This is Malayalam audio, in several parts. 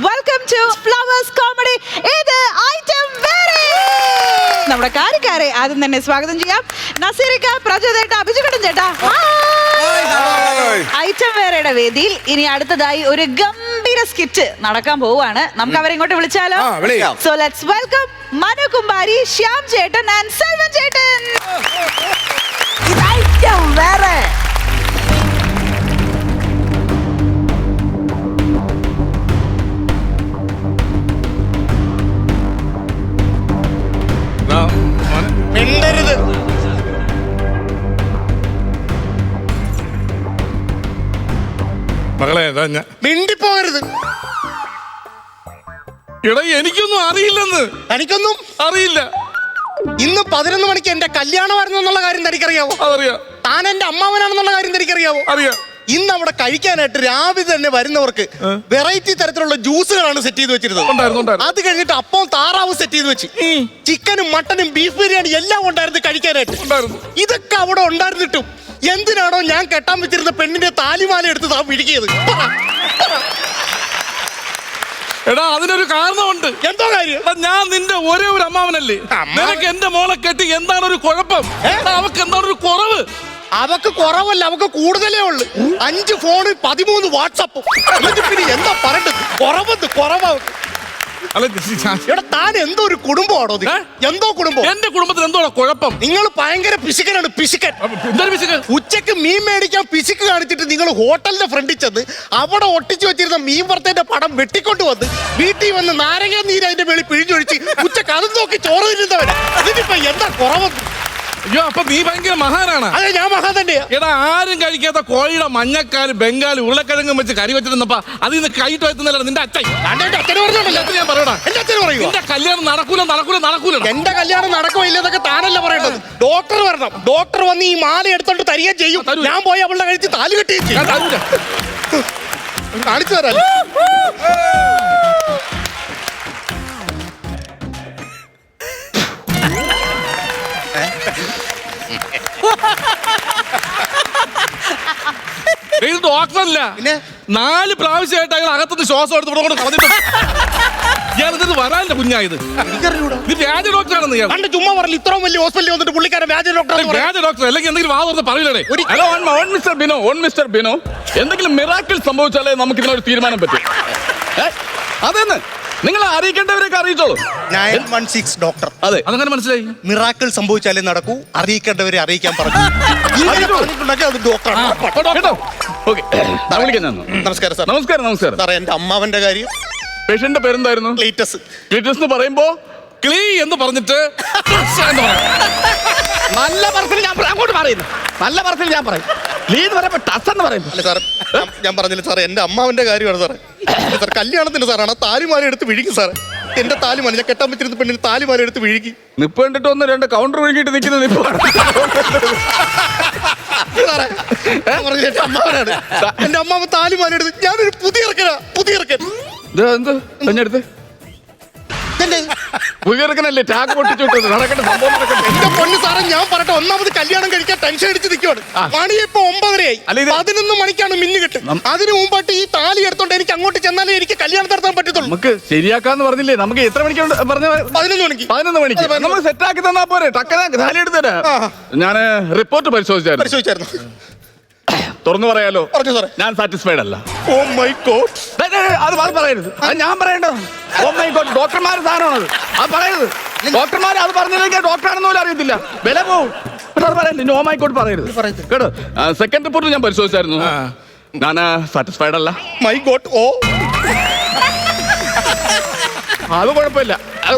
Welcome to Flowers comedy. ഇത് ഐറ്റം വേറെ. നമ്മുടെ കാര്യക്കാരെ ആദ്യം തന്നെ സ്വാഗതം ചെയ്യാം. നസീറിക്ക, പ്രജോദേട്ട, അഭിജുകടൻ ചേട്ടാ. ഐറ്റം വേറെയുടെ വേദിയിൽ ഇനി അടുത്തതായി ഒരു ഗംഭീര സ്കിറ്റ് നടക്കാൻ പോവുകയാണ്. നമുക്ക് അവരെ ഇങ്ങോട്ട് വിളിച്ചാലോ? So let's welcome Manu Kumari, Shyam ചേട്ടൻ ആൻഡ് സെൽവൻ ചേട്ടൻ. ഐറ്റം വേറെ. മകളെ മിണ്ടിപ്പോകരുത്. എടാ എനിക്കൊന്നും അറിയില്ലെന്ന്. തനിക്കൊന്നും അറിയില്ല. ഇന്ന് 11 മണിക്ക് എന്റെ കല്യാണമായിരുന്നു എന്നുള്ള കാര്യം തനിക്കറിയാവോ? അതറിയാം. താൻ എന്റെ അമ്മാവനാണെന്നുള്ള കാര്യം തനിക്കറിയാവോ? അറിയാം. ഇന്ന് അവിടെ കഴിക്കാനായിട്ട് രാവിലെ തന്നെ വരുന്നവർക്ക് വെറൈറ്റി തരത്തിലുള്ള ജ്യൂസുകളാണ് സെറ്റ് ചെയ്ത് വെച്ചിരുന്നത്. അത് കഴിഞ്ഞിട്ട് അപ്പം താറാവ് സെറ്റ് ചെയ്ത് വെച്ച്, ചിക്കനും മട്ടനും ബീഫ് ബിരിയാണി എല്ലാം ഉണ്ടായിരുന്നു കഴിക്കാനായിട്ട്. ഇതൊക്കെ അവിടെ ഉണ്ടായിരുന്നിട്ടും എന്തിനാണോ ഞാൻ കെട്ടാൻ വെച്ചിരുന്ന പെണ്ണിന്റെ താലിമാല എടുത്ത് താ വിഴുകിയത്? എടാ അതിനൊരു കാരണമുണ്ട്. എന്തോ കാര്യം? ഞാൻ നിന്റെ ഒരേ ഒരു അമ്മാവനല്ലേ. നിനക്ക് എന്റെ മോളെ കെട്ടി എന്താണ് ഒരു കുഴപ്പം? അവക്ക് എന്താണ് ഒരു കുറവ്? അവക്ക് കുറവല്ല, അവക്ക് കൂടുതലേ ഉള്ളു. 5 ഫോണ്, 13 വാട്സാപ്പ്. പിന്നെ എന്താ പറയണ്ടത്? കുറവ്. ഇവിടെ താൻ എന്തോ ഒരു കുടുംബമാണോ? എന്തോ കുടുംബം? എന്റെ കുടുംബത്തിന് എന്തോ കുഴപ്പം? നിങ്ങൾ ഭയങ്കര പിശുക്കനാണ്. പിശുക്കൻ. എന്തൊരു പിശുക്കൻ? ഉച്ചക്ക് മീൻ മേടിക്കാൻ പിശുക്ക് കാണിച്ചിട്ട് നിങ്ങൾ ഹോട്ടലിന്റെ ഫ്രണ്ടിൽ ചെന്ന് അവിടെ ഒട്ടിച്ചു വെച്ചിരുന്ന മീൻ വറുത്തതിന്റെ പടം വെട്ടിക്കൊണ്ട് വന്ന് വീട്ടിൽ വന്ന് നാരങ്ങ നീര് അതിന്റെ മേളിൽ പിഴിഞ്ഞൊഴിച്ച് ഉച്ചക്ക് അത് നോക്കി ചോറ് തിരുന്നവരാ. ഇതിനിപ്പോ എന്താ കുറവ്? അയ്യോ, അപ്പൊ നീ ഭയങ്കര മഹാനാണ്. അതെ, ഞാൻ മഹാൻ തന്നെയാ. എടാ ആരും കഴിക്കാത്ത കോഴിയുടെ മഞ്ഞക്കാല്, ബംഗാളി, ഉരുളക്കിഴങ്ങും വെച്ച് കറി വെച്ചിരുന്നപ്പോ അതിൽ നിന്ന് കൈയിട്ട് വെത്തുന്നല്ല നിന്റെ അച്ഛൻ. അച്ഛൻ പറഞ്ഞോണ്ടല്ലോ ഞാൻ പറയടാ. എന്റെ അച്ഛൻ പറയൂ എന്റെ കല്യാണം നടക്കൂല. എന്റെ കല്യാണം നടക്കോ ഇല്ലെന്നൊക്കെ താനല്ല പറയേണ്ടത്. ഡോക്ടർ വരണം. ഡോക്ടർ വന്ന് ഈ മാല എടുത്തോണ്ട് തരികയും ചെയ്യും. ഞാൻ പോയി അവളുടെ കഴിച്ച് താലി കെട്ടുകയും ചെയ്യും. കാണിച്ചു തരാം. ഇത് ഡോക്ടറല്ല. 4 പ്രാവശ്യമായിട്ട് അയാൾ അകത്തുനിന്ന് ശ്വാസം എടുത്ത് ഇവിടെ കളഞ്ഞിട്ട് ഇയാളിത് വരാനില്ല കുഞ്ഞായത്. ഇത് വ്യാജ ഡോക്ടറാണെന്ന് ഇയാൾ കണ്ട് ചുമ്മാ പറഞ്ഞു. ഇത്രയും വലിയ ഹോസ്പിറ്റലിൽ വന്നിട്ട് പുള്ളിക്കാരൻ വ്യാജ ഡോക്ടർ. വ്യാജ ഡോക്ടർ അല്ലെങ്കിൽ എന്തെങ്കിലും വാ തുറന്ന് പറയില്ലേ? ഹലോ മിസ്റ്റർ ബിനോ, എന്തെങ്കിലും മിറാക്കിൾ സംഭവിച്ചാലേ നമുക്ക് ഇതിനൊരു തീരുമാനം പറ്റും. അതെന്ന് നിങ്ങൾ അറിയിക്കേണ്ടവരൊക്കെ അറിയിച്ചോളൂ. 916 ഡോക്ടർ. അതെ, അതങ്ങനെ മനസ്സിലായി. മിറാക്കിൾ സംഭവിച്ചാലേ നടക്കൂ, അറിയിക്കേണ്ടവരെ അറിയിക്കാൻ പറഞ്ഞു. അത് ഡോക്ടറാണ്. നമസ്കാരം സാർ. നമസ്കാരം സാറേ, എന്റെ അമ്മാവന്റെ കാര്യം. പേഷ്യന്റെ പേരെന്തായിരുന്നു? ക്ലീറ്റസ്. ക്ലീറ്റസ് എന്ന് പറയുമ്പോ ക്ലീ എന്ന് പറഞ്ഞിട്ട് നല്ല പറച്ചിൽ ഞാൻ അങ്ങോട്ട് പറയുന്നു. നല്ല പറച്ചിൽ ഞാൻ പറയും. ലീ എന്ന് പറയുമ്പോ ടസ് എന്ന് പറയുന്നു. അല്ല സാർ, ഞാൻ പറഞ്ഞില്ല സാറേ, എന്റെ അമ്മാവന്റെ കാര്യമാണ് സാറേ. സാർ കല്യാണത്തിന് സാറാണ് താലിമാല എടുത്ത് വിഴുകി സാറേ. എന്റെ താലിമാല ഞാൻ കെട്ടാൻ പറ്റിരുന്ന പെണ്ണിന് താലിമാല എടുത്ത് വിഴുകി. നിപ്പ് കണ്ടിട്ട് 1-2 കൗണ്ടർ വിഴുകിട്ട് നിൽക്കുന്ന നിപ്പാണ്. എന്റെ അമ്മാവനാണ്. എന്റെ അമ്മാവൻ താലിമാല എടുത്ത് ഞാനൊരു പുതിയ ഇറക്കൻ. എടുത്ത് പുതിയറക്കനല്ലേ ടാഗ് പൊട്ടിച്ചുവിട്ടത്. നടക്കട്ടെ, സംഭവം നടക്കട്ടെ. എന്റെ പൊണ്ണ് സാറേ, ഞാൻ പറയട്ടെ, ഒന്നാമത് കല്യാണം കഴിക്കാൻ ടെൻഷൻ അടിച്ച് നിൽക്കുവാണ്. മണി ഇപ്പൊ 9:30 ആയി. 11 മണിക്കാണ് മിന്നു കെട്ട്. അതിന് മുമ്പായിട്ട് ഈ താലി എടുത്തോണ്ട് എനിക്ക് അങ്ങോട്ട് ചെന്നാലേ എനിക്ക് കല്യാണം നടത്താൻ പറ്റത്തുള്ളൂ. നമുക്ക് ശരിയാക്കാന്ന് പറഞ്ഞില്ലേ? നമുക്ക് എത്ര മണിക്കാണ് പറഞ്ഞ? 11 മണിക്ക്. 11 മണിക്ക് നമുക്ക് സെറ്റ് ആക്കി തന്നാ പോരെ? ടക്കന താലി എടുത്തരാ. ഞാൻ റിപ്പോർട്ട് പരിശോധിച്ചായിരുന്നു. തുറന്നു പറയാലോ, ഞാൻ സാറ്റിസ്ഫൈഡ് അല്ല. Oh my god. അത് പറയരുത്. അത് ഞാൻ പറയേണ്ടത്. ഓ മൈ ഗോഡ്, ഡോക്ടർമാരുടെ സാധനമാണത്. അത് പറയരുത്. ഡോക്ടർമാർ അത് പറഞ്ഞില്ലെങ്കിൽ ഡോക്ടറാണെന്ന് പോലും അറിയത്തില്ല. വില പോവും. അത് പറയരുത്. ഓ മൈ ഗോഡ് പറയരുത് കേട്ടോ. സെക്കൻഡ് റിപ്പോർട്ട് ഞാൻ പരിശോധിച്ചായിരുന്നു. ഞാൻ സാറ്റിസ്ഫൈഡ് അല്ല. My God. ഓ അത് കുഴപ്പമില്ല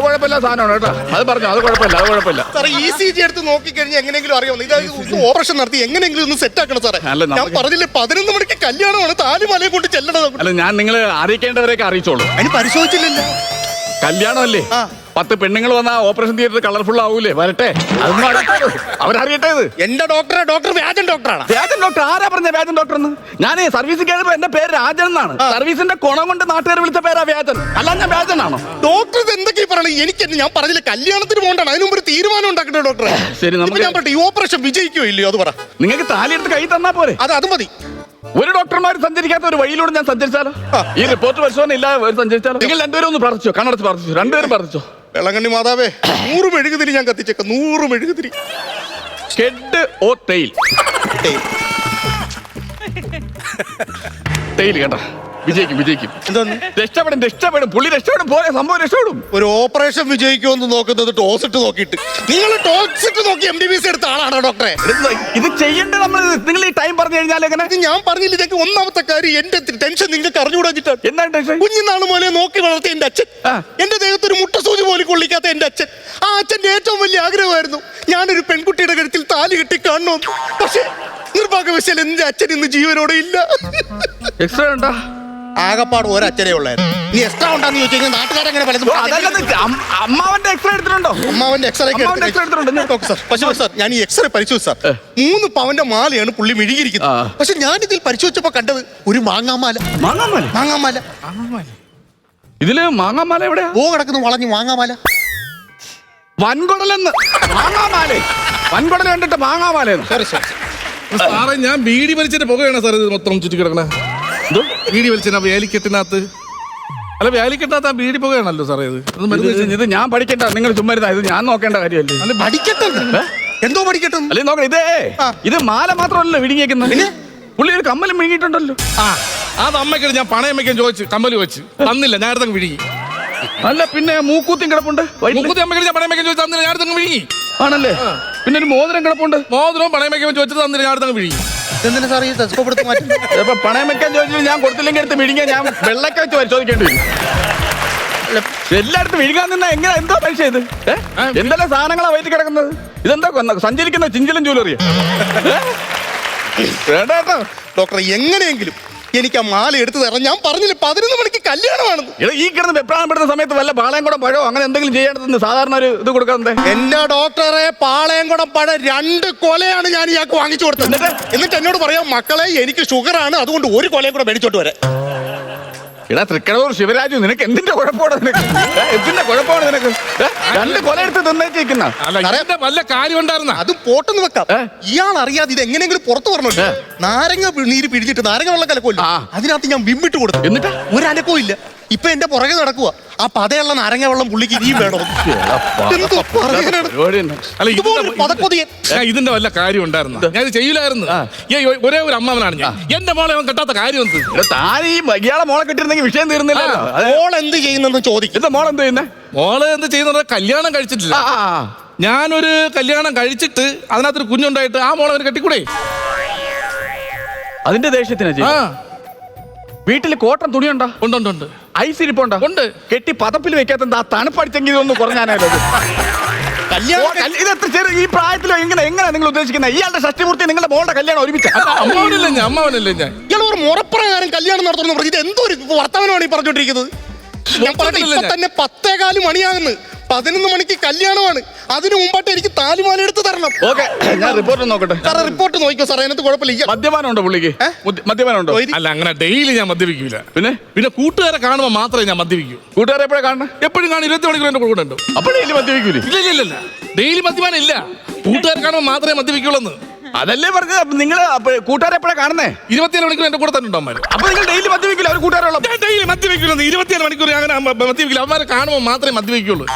സാധനമാണ് കേട്ടോ. അത് പറഞ്ഞു, അത് കുഴപ്പമില്ല. സാറേ, ECG എടുത്ത് നോക്കിക്കഴിഞ്ഞാൽ എങ്ങനെയെങ്കിലും അറിയാവുന്ന ഇത് ഓപ്പറേഷൻ നടത്തി എങ്ങനെയെങ്കിലും ഒന്ന് സെറ്റ് ആക്കണം സാറേ. ഞാൻ പറഞ്ഞില്ലേ 11 മണിക്ക് കല്യാണമാണ്, താലിമാലയെ കൊണ്ട് ചെല്ലണം. അല്ല, ഞാൻ നിങ്ങള് അറിയിക്കേണ്ടവരെയൊക്കെ അറിയിച്ചോളൂ. അതിന് പരിശോധിച്ചില്ലല്ലോ. കല്യാണമല്ലേ, 10 പെണ്ണുങ്ങൾ വന്ന ഓപ്പറേഷൻ തിയേറ്റർ കളർഫുൾ ആവൂലേ? വരട്ടെ, അവരറിയട്ടെ. ഇത് എന്റെ ഡോക്ടർ വ്യാജൻ ഡോക്ടറാണ്. വ്യാജൻ ഡോക്ടർ? ആരാ പറഞ്ഞ വ്യാജൻ ഡോക്ടർ എന്ന്? ഞാൻ സർവീസിൽ കയറിയപ്പോ എന്റെ പേര് രാജൻ എന്നാണ്. സർവീസിന്റെ കുണം കൊണ്ട് നാട്ടുകാർ വിളിച്ച പേരാ വ്യാജൻ. അല്ല, ഞാൻ വ്യാജനാണോ? ഡോക്ടർ എന്തൊക്കെയാ പറയണത്? എനിക്ക് ഞാൻ പറഞ്ഞില്ല കല്യാണത്തിന് പോകണ്ടാണ്. അതിന് മുമ്പ് ഒരു തീരുമാനം ഉണ്ടാക്കട്ടെ ഡോക്ടറെ. ശരി, ഞാൻ പറയട്ടെ, ഈ ഓപ്പറേഷൻ വിജയിക്കോ ഇല്ലയോ അത് പറ. നിങ്ങൾക്ക് താലി എടുത്ത് കൈ തന്നാ പോരെ? അത് മതി. ഒരു ഡോക്ടർമാർ സഞ്ചരിക്കാത്ത ഒരു വഴിയിലൂടെ ഞാൻ സഞ്ചരിച്ചാലോ? ഈ റിപ്പോർട്ട് പരിശോധന ഇല്ലാതെ സഞ്ചരിച്ചാലോ? നിങ്ങൾ രണ്ടുപേരും ഒന്ന് പ്രാർത്ഥിച്ചോ, കണ്ണടച്ച് പ്രാർത്ഥിച്ചു, രണ്ടുപേരും പ്രാർത്ഥിച്ചോ. വെള്ളങ്കണ്ണി മാതാവേ, 100 മെഴുകുതിരി ഞാൻ കത്തിച്ചേക്കാം, 100 മെഴുകുതിരി. ഹെഡ് ഓ ടെയിൽ? ടെയിൽ കേട്ടാ, വിജയിക്കും. എന്താണ്? രക്ഷപ്പെടും, പുള്ളി രക്ഷപ്പെടും, പോലെ സംഭവം രക്ഷപ്പെടും. ഒരു ഓപ്പറേഷൻ വിജയിക്കുമെന്ന് നോക്കുന്നത് ടോസ് ഇട്ട് നോക്കിയിട്ട്. നിങ്ങൾ ടോസ് ഇട്ട് നോക്കി MBBS എടുത്ത ആളാണോ ഡോക്ടറെ? ഇത് ചെയ്യേണ്ട നമ്മൾ. നിങ്ങൾ ഈ ടൈം പറഞ്ഞു കഴിഞ്ഞാൽ എങ്ങനെ? ഇത് ഞാൻ പറഞ്ഞില്ല. ഇതൊക്കെ ഒന്നാമത്തെ കാര്യം, എന്റെ ടെൻഷൻ നിങ്ങൾക്ക് അറിഞ്ഞുകൂടാഞ്ഞിട്ടാണ്. എന്താണ് ടെൻഷൻ? കുഞ്ഞുനാൾ പോലെ നോക്കി വളർത്തിയ എന്റെ അച്ഛൻ, എന്റെ ദേഹത്ത് ഒരു മുട്ടസൂചി പോലും കൊള്ളിക്കാത്ത എന്റെ അച്ഛൻ, ആ അച്ഛന്റെ ഏറ്റവും വലിയ ആഗ്രഹമായിരുന്നു ഞാനൊരു പെൺകുട്ടിയുടെ കഴുത്തിൽ താലി കെട്ടി കാണണമെന്ന്. പക്ഷേ നിർഭാഗ്യവശാൽ എന്റെ അച്ഛൻ ഇന്ന് ജീവനോടെ ഇല്ല. എക്സ്ട്രാ ഉണ്ടാ? ആകപ്പാട് ഒരച്ഛനേ ഉള്ളായിരുന്നു. നീ എക്സ്ട്രാ ഉണ്ടാന്ന് ചോദിച്ചു കഴിഞ്ഞാൽ നാട്ടുകാരെങ്ങനെ പലതും. അമ്മാവന്റെ എക്സ്റേ എടുത്തിട്ടുണ്ടോ? അമ്മാവന്റെ എക്സ്റേ പക്ഷേ സാർ, ഞാൻ ഈ എക്സ്റേ പരിശോധിച്ചു സാർ. 3 പവന്റെ മാലയാണ് പുള്ളി മെഴുകിയിരിക്കുന്നത്. പക്ഷെ ഞാൻ ഇതിൽ പരിശോധിച്ചപ്പോ കണ്ടത് ഒരു മാങ്ങാമാല. ഇതില് മാങ്ങാമാല എവിടെയാ? കിടക്കുന്നു വളഞ്ഞു മാങ്ങാമാല. വൻകുടലെന്ന് മാങ്ങാമാല. വൻകുടൽ കണ്ടിട്ട് മാങ്ങാമാല. സാറേ, ഞാൻ ബീഡി വലിച്ചിട്ട് പുകയാണ് സാർ ഇത് മൊത്തം ചുറ്റി കിടക്കണേ. ബീഡി വലിച്ച വേലിക്കെട്ടിനകത്ത്, അല്ല വേലിക്കെട്ടിനകത്ത് ആ ബീഡി പുകയാണല്ലോ സാറേ ഇത്. ഇത് ഞാൻ പഠിക്കണ്ട, നിങ്ങൾ ചുമ്മാ ഇത് ഞാൻ നോക്കേണ്ട കാര്യമല്ലേ? അല്ല പഠിക്കട്ടെ, എന്തോ പഠിക്കട്ടെ. അല്ലെ നോക്കണം. ഇത് മാല മാത്രമല്ലല്ലോ വിഴുങ്ങിയേക്കുന്നത്, പുള്ളി ഒരു കമ്മലും വിഴുങ്ങിയിട്ടുണ്ടല്ലോ. അത് അമ്മയ്ക്ക് ഞാൻ പണയം വയ്ക്കാൻ ചോദിച്ചു, കമ്മല് വെച്ച് തന്നില്ല, ഞാൻ അടുത്തങ്ങ് വിഴുങ്ങി. അല്ല പിന്നെ മൂക്കൂത്തിയും കിടപ്പുണ്ട്. മുക്കുത്തി അമ്മയ്ക്ക് ഞാൻ പണയം വയ്ക്കാൻ ചോദിച്ചു, തന്നില്ല, ഞാൻ അടുത്തങ്ങ് വിഴുങ്ങി. ആണല്ലേ? പിന്നെ ഒരു മോതിരം കിടപ്പുണ്ട്. മോതിരവും പണയം വയ്ക്കാൻ ചോദിച്ചത് തന്നില്ല, ഞാൻ അടുത്തങ്ങ് വിഴുങ്ങി. എന്തിനാ സാർ ഈ ടെസ്കോപ്പ് എടുത്ത് മാറ്റി? ഇപ്പൊ പണയം വെക്കാൻ ചോദിച്ചാൽ ഞാൻ കൊടുത്തില്ലെങ്കിൽ എടുത്ത് വിഴുങ്ങിയാൽ ഞാൻ വെള്ളക്കെ വെച്ച് പരിശോധിക്കേണ്ടി വരും. എല്ലായിടത്തും വിഴുകാൻ നിന്നാ എങ്ങനെ? എന്തോ പൈസ ഇത്? എന്തെല്ലാം സാധനങ്ങളാ വയറ്റി കിടക്കുന്നത്? ഇതെന്താ സഞ്ചരിക്കുന്ന ചിഞ്ചലും ജ്വല്ലറിയാ? വേണ്ട കേട്ടോ ഡോക്ടറെ, എങ്ങനെയെങ്കിലും എനിക്ക് ആ മാല എടുത്തു തരാം. ഞാൻ പറഞ്ഞില്ല 11 മണിക്ക് കല്യാണമാണെന്ന്. ഈ കിടന്ന് വെപ്രാളപ്പെടുന്ന സമയത്ത് വല്ല പാളയംകുടം പഴോ അങ്ങനെ എന്തെങ്കിലും ചെയ്യേണ്ടതെന്ന് സാധാരണ ഒരു ഇത് കൊടുക്കാതെ. എന്റെ ഡോക്ടറെ, പാളയംകുടം പഴം 2 കൊലയാണ് ഞാൻ ഇയാൾക്ക് വാങ്ങിച്ചു കൊടുത്തത്. എന്നിട്ട് എന്നോട് പറയാം, മക്കളെ എനിക്ക് ഷുഗറാണ്, അതുകൊണ്ട് 1 കൊലയും കൂടെ മേടിച്ചോട്ട് വരാം. എടാ തൃക്കടവൂർ ശിവരാജു, നിനക്ക് എന്തിന്റെ കുഴപ്പമാണ്? നിനക്ക് എന്തിന്റെ കുഴപ്പമാണ് നിനക്ക്? 2 കൊല എടുത്ത് തിന്നേച്ചിരിക്കുന്ന വല്ല കാര്യം ഉണ്ടായിരുന്ന അത് പോട്ടെന്ന് വെക്കാം. ഇയാൾ അറിയാതെ ഇത് എങ്ങനെയെങ്കിലും പുറത്തു പറഞ്ഞല്ലോ. നാരങ്ങ നീര് പിടിച്ചിട്ട് നാരങ്ങ വെള്ളം കലക്കുമല്ലോ, അതിനകത്ത് ഞാൻ വിമ്മിട്ട് കൊടുത്തു. എന്നിട്ട് ഒരനക്കവും ഇല്ല. ഇപ്പൊ എന്റെ പുറകെ നടക്കുക. ആ പതയുള്ള നാരങ്ങ വെള്ളം പുള്ളിക്ക് ഇനിയും വേണം. ഇതിന്റെ വല്ല കാര്യം ഉണ്ടായിരുന്നു, ഞാൻ ഇത് ചെയ്യില്ലായിരുന്നു. ഒരേ ഒരു അമ്മാവനാണ് ഞാൻ. എന്റെ മോളെ അവൻ കെട്ടാത്ത കാര്യം എന്ത്? ഇയാളെ മോളെ കെട്ടിരുന്നെങ്കിൽ വിഷയം തീർന്നില്ലല്ലോ. മോൾ എന്ത് ചെയ്യുന്നെന്ന് ചോദിക്കും. മോൾ എന്ത് ചെയ്യുന്നേ? മോള് എന്ത് ചെയ്യുന്നത്? കല്യാണം കഴിച്ചിട്ടില്ല. ഞാനൊരു കല്യാണം കഴിച്ചിട്ട് അതിനകത്തൊരു കുഞ്ഞുണ്ടായിട്ട് ആ മോളെ അവന് കെട്ടിക്കൂടെ? അതിന്റെ ദേഷ്യത്തിനാ. വീട്ടിൽ കോട്ടൺ തുണിയുണ്ടോ? ഉണ്ട്. ഐസ് ഇരിപ്പുണ്ടോ? ഉണ്ട്. കെട്ടി പതപ്പിൽ വെക്കാത്ത ആ തണുപ്പടിച്ചെങ്കിൽ ഇതൊന്ന് കുറഞ്ഞാനല്ലോ. ഇതെത്ര ചെറിയ ഈ പ്രായത്തിലോ എങ്ങനെ നിങ്ങൾ ഉദ്ദേശിക്കുന്നത്? ഇയാളുടെ ഷഷ്ടിപൂർത്തി നിങ്ങളുടെ മോളുടെ കല്യാണം ഒരുമിച്ച്? അമ്മാവനല്ലേ ഞാൻ. ഇയാൾ ഒരു മുറപ്രകാരം കല്യാണം നടത്തുന്നു പറഞ്ഞു. ഇത് എന്തോ വർത്തമാനമാണ് ഈ പറഞ്ഞോണ്ടിരിക്കുന്നത്. ഞാൻ പറഞ്ഞ ഇപ്പൊ തന്നെ 10:15 മണിയാകുന്നു. 11 മണിക്ക് കല്യാണമാണ്. അതിനു മുമ്പായിട്ട് എനിക്ക് താലിമാല എടുത്ത് തരണം. ഞാൻ റിപ്പോർട്ട് നോക്കട്ടെ. സാറേ റിപ്പോർട്ട് നോക്കിയോ സാറേ, അതിനകത്ത് കുഴപ്പമില്ല. മദ്യപാനം ഉണ്ടോ പുള്ളിക്ക്? മദ്യപാനം ഉണ്ടോ? അല്ല, അങ്ങനെ ഡെയിലി ഞാൻ മദ്യപിക്കൂല. പിന്നെ കൂട്ടുകാരെ കാണുമ്പോൾ മാത്രമേ ഞാൻ മദ്യപിക്കൂ. കൂട്ടുകാരെ എപ്പോഴാണ് കാണണം? എപ്പോഴും കാണും. 20 മണിക്കൂർ എന്റെ കൂടെ ഉണ്ട്. അപ്പൊ ഡെയിലി മദ്യപിക്കൂലേ? ഇല്ല, ഡെയിലി മദ്യപാനം ഇല്ല. കൂട്ടുകാരെ കാണുമ്പോൾ മാത്രമേ മദ്യപിക്കുള്ളൂ. അതല്ലേ പറഞ്ഞത്. നിങ്ങൾ കൂട്ടുകാരെ എപ്പോഴാണ് കാണുന്നേ? 24 മണിക്കൂർ എന്റെ കൂടെ തന്നെ ഉണ്ടാവും. അപ്പൊ നിങ്ങൾ ഡെയിലി മദ്യപിക്കില്ല? അവർ കൂട്ടുകാരുള്ള ഡെയിലി മദ്യപിക്കുള്ളൂ. 24 മണിക്കൂർ അങ്ങനെ മദ്യപിക്കില്ല. അവന്മാരെ കാണുമ്പോൾ മാത്രമേ മദ്യപിക്കുള്ളൂ.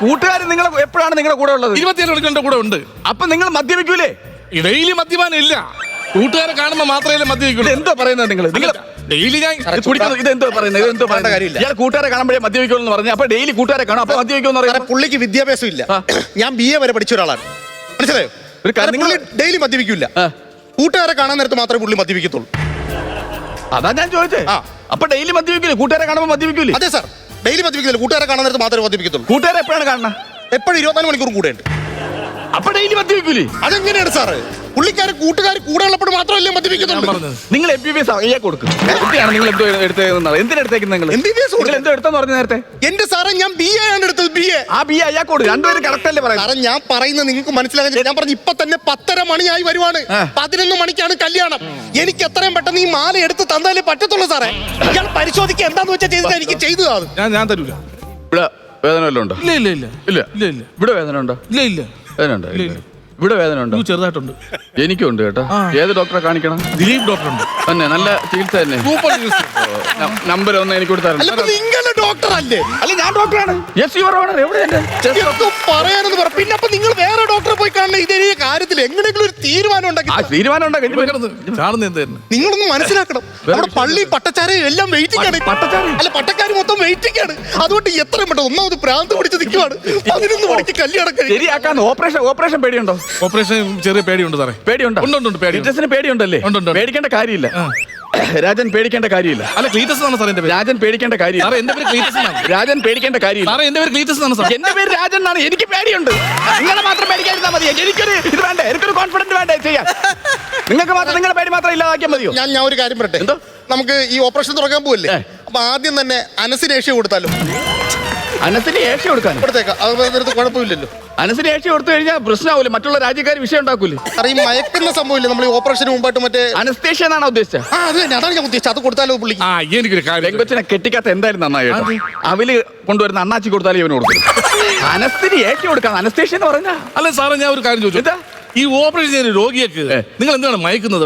കൂട്ടുകാർ നിങ്ങൾ എപ്പോഴാണ് നിങ്ങളുടെ കൂടെ ഉള്ളത്? 24 മണിക്കൂർ എന്റെ കൂടെ ഉണ്ട്. അപ്പൊ നിങ്ങൾ മദ്യപിക്കൂലേ? ഡെയിലി മദ്യപാനം ഇല്ല. കൂട്ടുകാരെ കാണുമ്പോൾ മാത്രമേ മദ്യപിക്കുള്ളൂ. എന്തോ പറയുന്നത് നിങ്ങൾ? ഡെയിലി ഞാൻ ഇതെന്തോ പറയുന്നത്? ഇയാൾ കൂട്ടുകാരെ കാണുമ്പോഴേ മദ്യപിക്കുള്ളൂ എന്ന് പറഞ്ഞു. അപ്പൊ ഡെയിലി കൂട്ടുകാരെ കാണും, അപ്പൊ മദ്യപിക്കുമെന്ന് പറയാം. പുള്ളിക്ക് വിദ്യാഭ്യാസം ഇല്ല. ഞാൻ BA വരെ പഠിച്ച ഒരാളാണ്, മനസ്സിലായോ? ഡെയിലി മദ്യപിക്കില്ല. കൂട്ടുകാരെ കാണാൻ നേരത്ത് മാത്രമേ പുള്ളി മദ്യപിക്കത്തുള്ളൂ. അതാ ഞാൻ ചോദിച്ചേ. അപ്പൊ ഡെയിലി മദ്യപിക്കില്ലേ? കൂട്ടുകാരെ കാണുമ്പോൾ മദ്യപിക്കൂലേ? അതെ സാർ, ഡെയിലി മദ്യപിക്കില്ല. കൂട്ടുകാരെ കാണാൻ നേരത്ത് മാത്രമേ മദ്യപിക്കത്തുള്ളൂ. കൂട്ടുകാരെ എപ്പോഴാണ് കാണണം? എപ്പോഴും 24 മണിക്കൂർ കൂടെ ഉണ്ട്. അപ്പൊ ഡെയിലി മദ്യപിക്കൂലേ? അതെങ്ങനെയാണ് സാറ്? പുള്ളിക്കാരെ കൂട്ടുകാർ കൂടെ ഉള്ളപ്പോൾ മാത്രമല്ലേ മദ്യപിക്കത്തുള്ളൂ. നിങ്ങൾ MBBS കൊടുക്കും. നിങ്ങൾ എന്തോ എന്തിനെടുത്തേക്കുന്നത്? നിങ്ങൾ എന്തോ എടുത്തെന്ന് പറഞ്ഞു നേരത്തെ. എന്റെ സാറേ, ഞാൻ BA ആണ് എടുത്തത്. BA. ആ BA അയാൾക്കോട്. രണ്ടുപേരും കറക്റ്റ് അല്ലേ പറയാം? സാറേ, ഞാൻ പറയുന്നത് നിങ്ങൾക്ക് മനസ്സിലാക്കാൻ. ഞാൻ പറഞ്ഞു ഇപ്പൊ തന്നെ 10:30 മണിയായി വരുവാണ്. 11 മണിക്കാണ് കല്യാണം. എനിക്ക് എത്രയും പെട്ടെന്ന് ഈ മാല എടുത്ത് തന്നാലേ പറ്റത്തുള്ളൂ സാറേ. ഇയാൾ പരിശോധിക്കുക എന്താന്ന് വെച്ചാൽ ചെയ്തിട്ട് എനിക്ക് ചെയ്തതാണ്. ഞാൻ തരൂല. ഇവിടെ വേദന വല്ലതും ഉണ്ടോ? ഇല്ല. ഇവിടെ വേദന ഉണ്ടോ? ഇല്ല. വേദന ഉണ്ടോ? ഇവിടെ വേദന ഉണ്ടോ? ചെറുതായിട്ടുണ്ട്. എനിക്കും ഉണ്ട് കേട്ടോ. ഏത് ഡോക്ടറെ കാണിക്കണം? ദിലീപ് ഡോക്ടറുണ്ട്. തന്നെ നല്ല ചികിത്സ തന്നെ. സൂപ്പർ ചികിത്സ. നമ്പർ ഒന്ന് എനിക്ക് കൊടുത്തായിരുന്നു. അല്ല നിങ്ങള് ഡോക്ടർ അല്ലേ? അല്ല ഞാൻ ഡോക്ടറാണ്. Yes your honour. എവിടെ പറയാനെന്ന് പറ. പിന്നെ അപ്പൊ നിങ്ങൾ വേറെ ഡോക്ടറെ പോയി കാണണം. ഇതേ കാര്യത്തിൽ എങ്ങനെയെങ്കിലും ഒരു തീരുമാനം ഉണ്ടാക്കി. ആ തീരുമാനം ഉണ്ടാക്കി നിങ്ങളൊന്ന് മനസ്സിലാക്കണം. നമ്മുടെ പള്ളി പട്ടച്ചാര എല്ലാം വെയിറ്റിംഗ് ആണ്. അല്ല പട്ടക്കാർ മൊത്തം വെയിറ്റിംഗ് ആണ്. അതുകൊണ്ട് എത്രയും പെട്ടെന്ന് ഒന്നാമത് ഭ്രാന്ത് പിടിച്ച് നിൽക്കുവാണ്. 11 മണിക്ക് കല്യാണം ശരിയാക്കാൻ ഓപ്പറേഷൻ പേടിയുണ്ടോ? ഓപ്പറേഷൻ ചെറിയ പേടിയുണ്ട് സാറേ. പേടിയുണ്ടോ? ഉണ്ട് പേടി. പേടിയുണ്ടല്ലേ? പേടിക്കേണ്ട കാര്യമില്ല. രാജൻ പേടിക്കേണ്ട കാര്യമില്ല. അല്ല ക്ലീറ്റസ് ആണ് സാർ എന്റെ പേര്. രാജൻ പേടിക്കേണ്ട കാര്യമില്ല. സാറേ എന്റെ പേര് ക്ലീറ്റസ് ആണ്. രാജൻ പേടിക്കേണ്ട കാര്യമില്ല. സാറേ എന്റെ പേര് ക്ലീറ്റസ് ആണ് സാർ. എന്റെ പേര് രാജൻ എന്നാണ്. എനിക്ക് പേടിയുണ്ട്. നിങ്ങളെ മാത്രം പേടിക്കാതിരുന്നാൽ മതി. എനിക്കൊരു ഇത് വേണ്ടേ, എനിക്കൊരു കോൺഫിഡന്റ് വേണ്ടേ ചെയ്യാൻ. നിങ്ങൾക്ക് മാത്രം നിങ്ങളുടെ പേടി മാത്രം ഇല്ലാതാക്കിയാൽ മതിയോ? ഞാൻ ഒരു കാര്യം പറയട്ടെ. എന്തോ? നമുക്ക് ഈ ഓപ്പറേഷൻ തുടങ്ങാൻ പോവല്ലേ? അപ്പൊ ആദ്യം തന്നെ അനസിനേഷ്യ കൊടുത്താലോ? അനസിന് ഏഷ്യ കൊടുക്കാൻ കൊടുത്തേക്കാം. അത് കുഴപ്പമില്ലല്ലോ. അനസിന് ഏഷ്യ കൊടുത്തു കഴിഞ്ഞാൽ പ്രശ്നമാവില്ല. മറ്റുള്ള രാജ്യക്കാർ വിഷയം ഉണ്ടാക്കൂലേ? ഈ മയക്കുന്ന സംഭവമില്ലേ നമ്മൾ ഈ ഓപ്പറേഷന് മുമ്പായിട്ട് മറ്റേ അനസ്തേഷ്യ എന്നാണ് ഉദ്ദേശിച്ചത്. അത് തന്നെ, അതാണ് ഞാൻ ഉദ്ദേശിച്ചത്. അത് കൊടുത്താലോ പുള്ളി? എനിക്കൊരു കാര്യം. പെങ്കൊച്ചിനെ കെട്ടിക്കാത്ത എന്തായാലും നന്നായി കേട്ടോ. അവല് കൊണ്ടുവരുന്ന അണ്ണാച്ചി കൊടുത്താലും ഇവന് കൊടുക്കും. അനസ്തിന് ഏഷ്യ കൊടുക്കാം. അനസ്തേഷ്യ എന്ന് പറഞ്ഞാ. അല്ല സാറേ ഞാൻ ഒരു കാര്യം ചോദിച്ചു. ഈ ഓപ്പറേഷൻ ചെയ്യുന്ന രോഗിയൊക്കെ നിങ്ങൾ എന്താണ് മയക്കുന്നത്?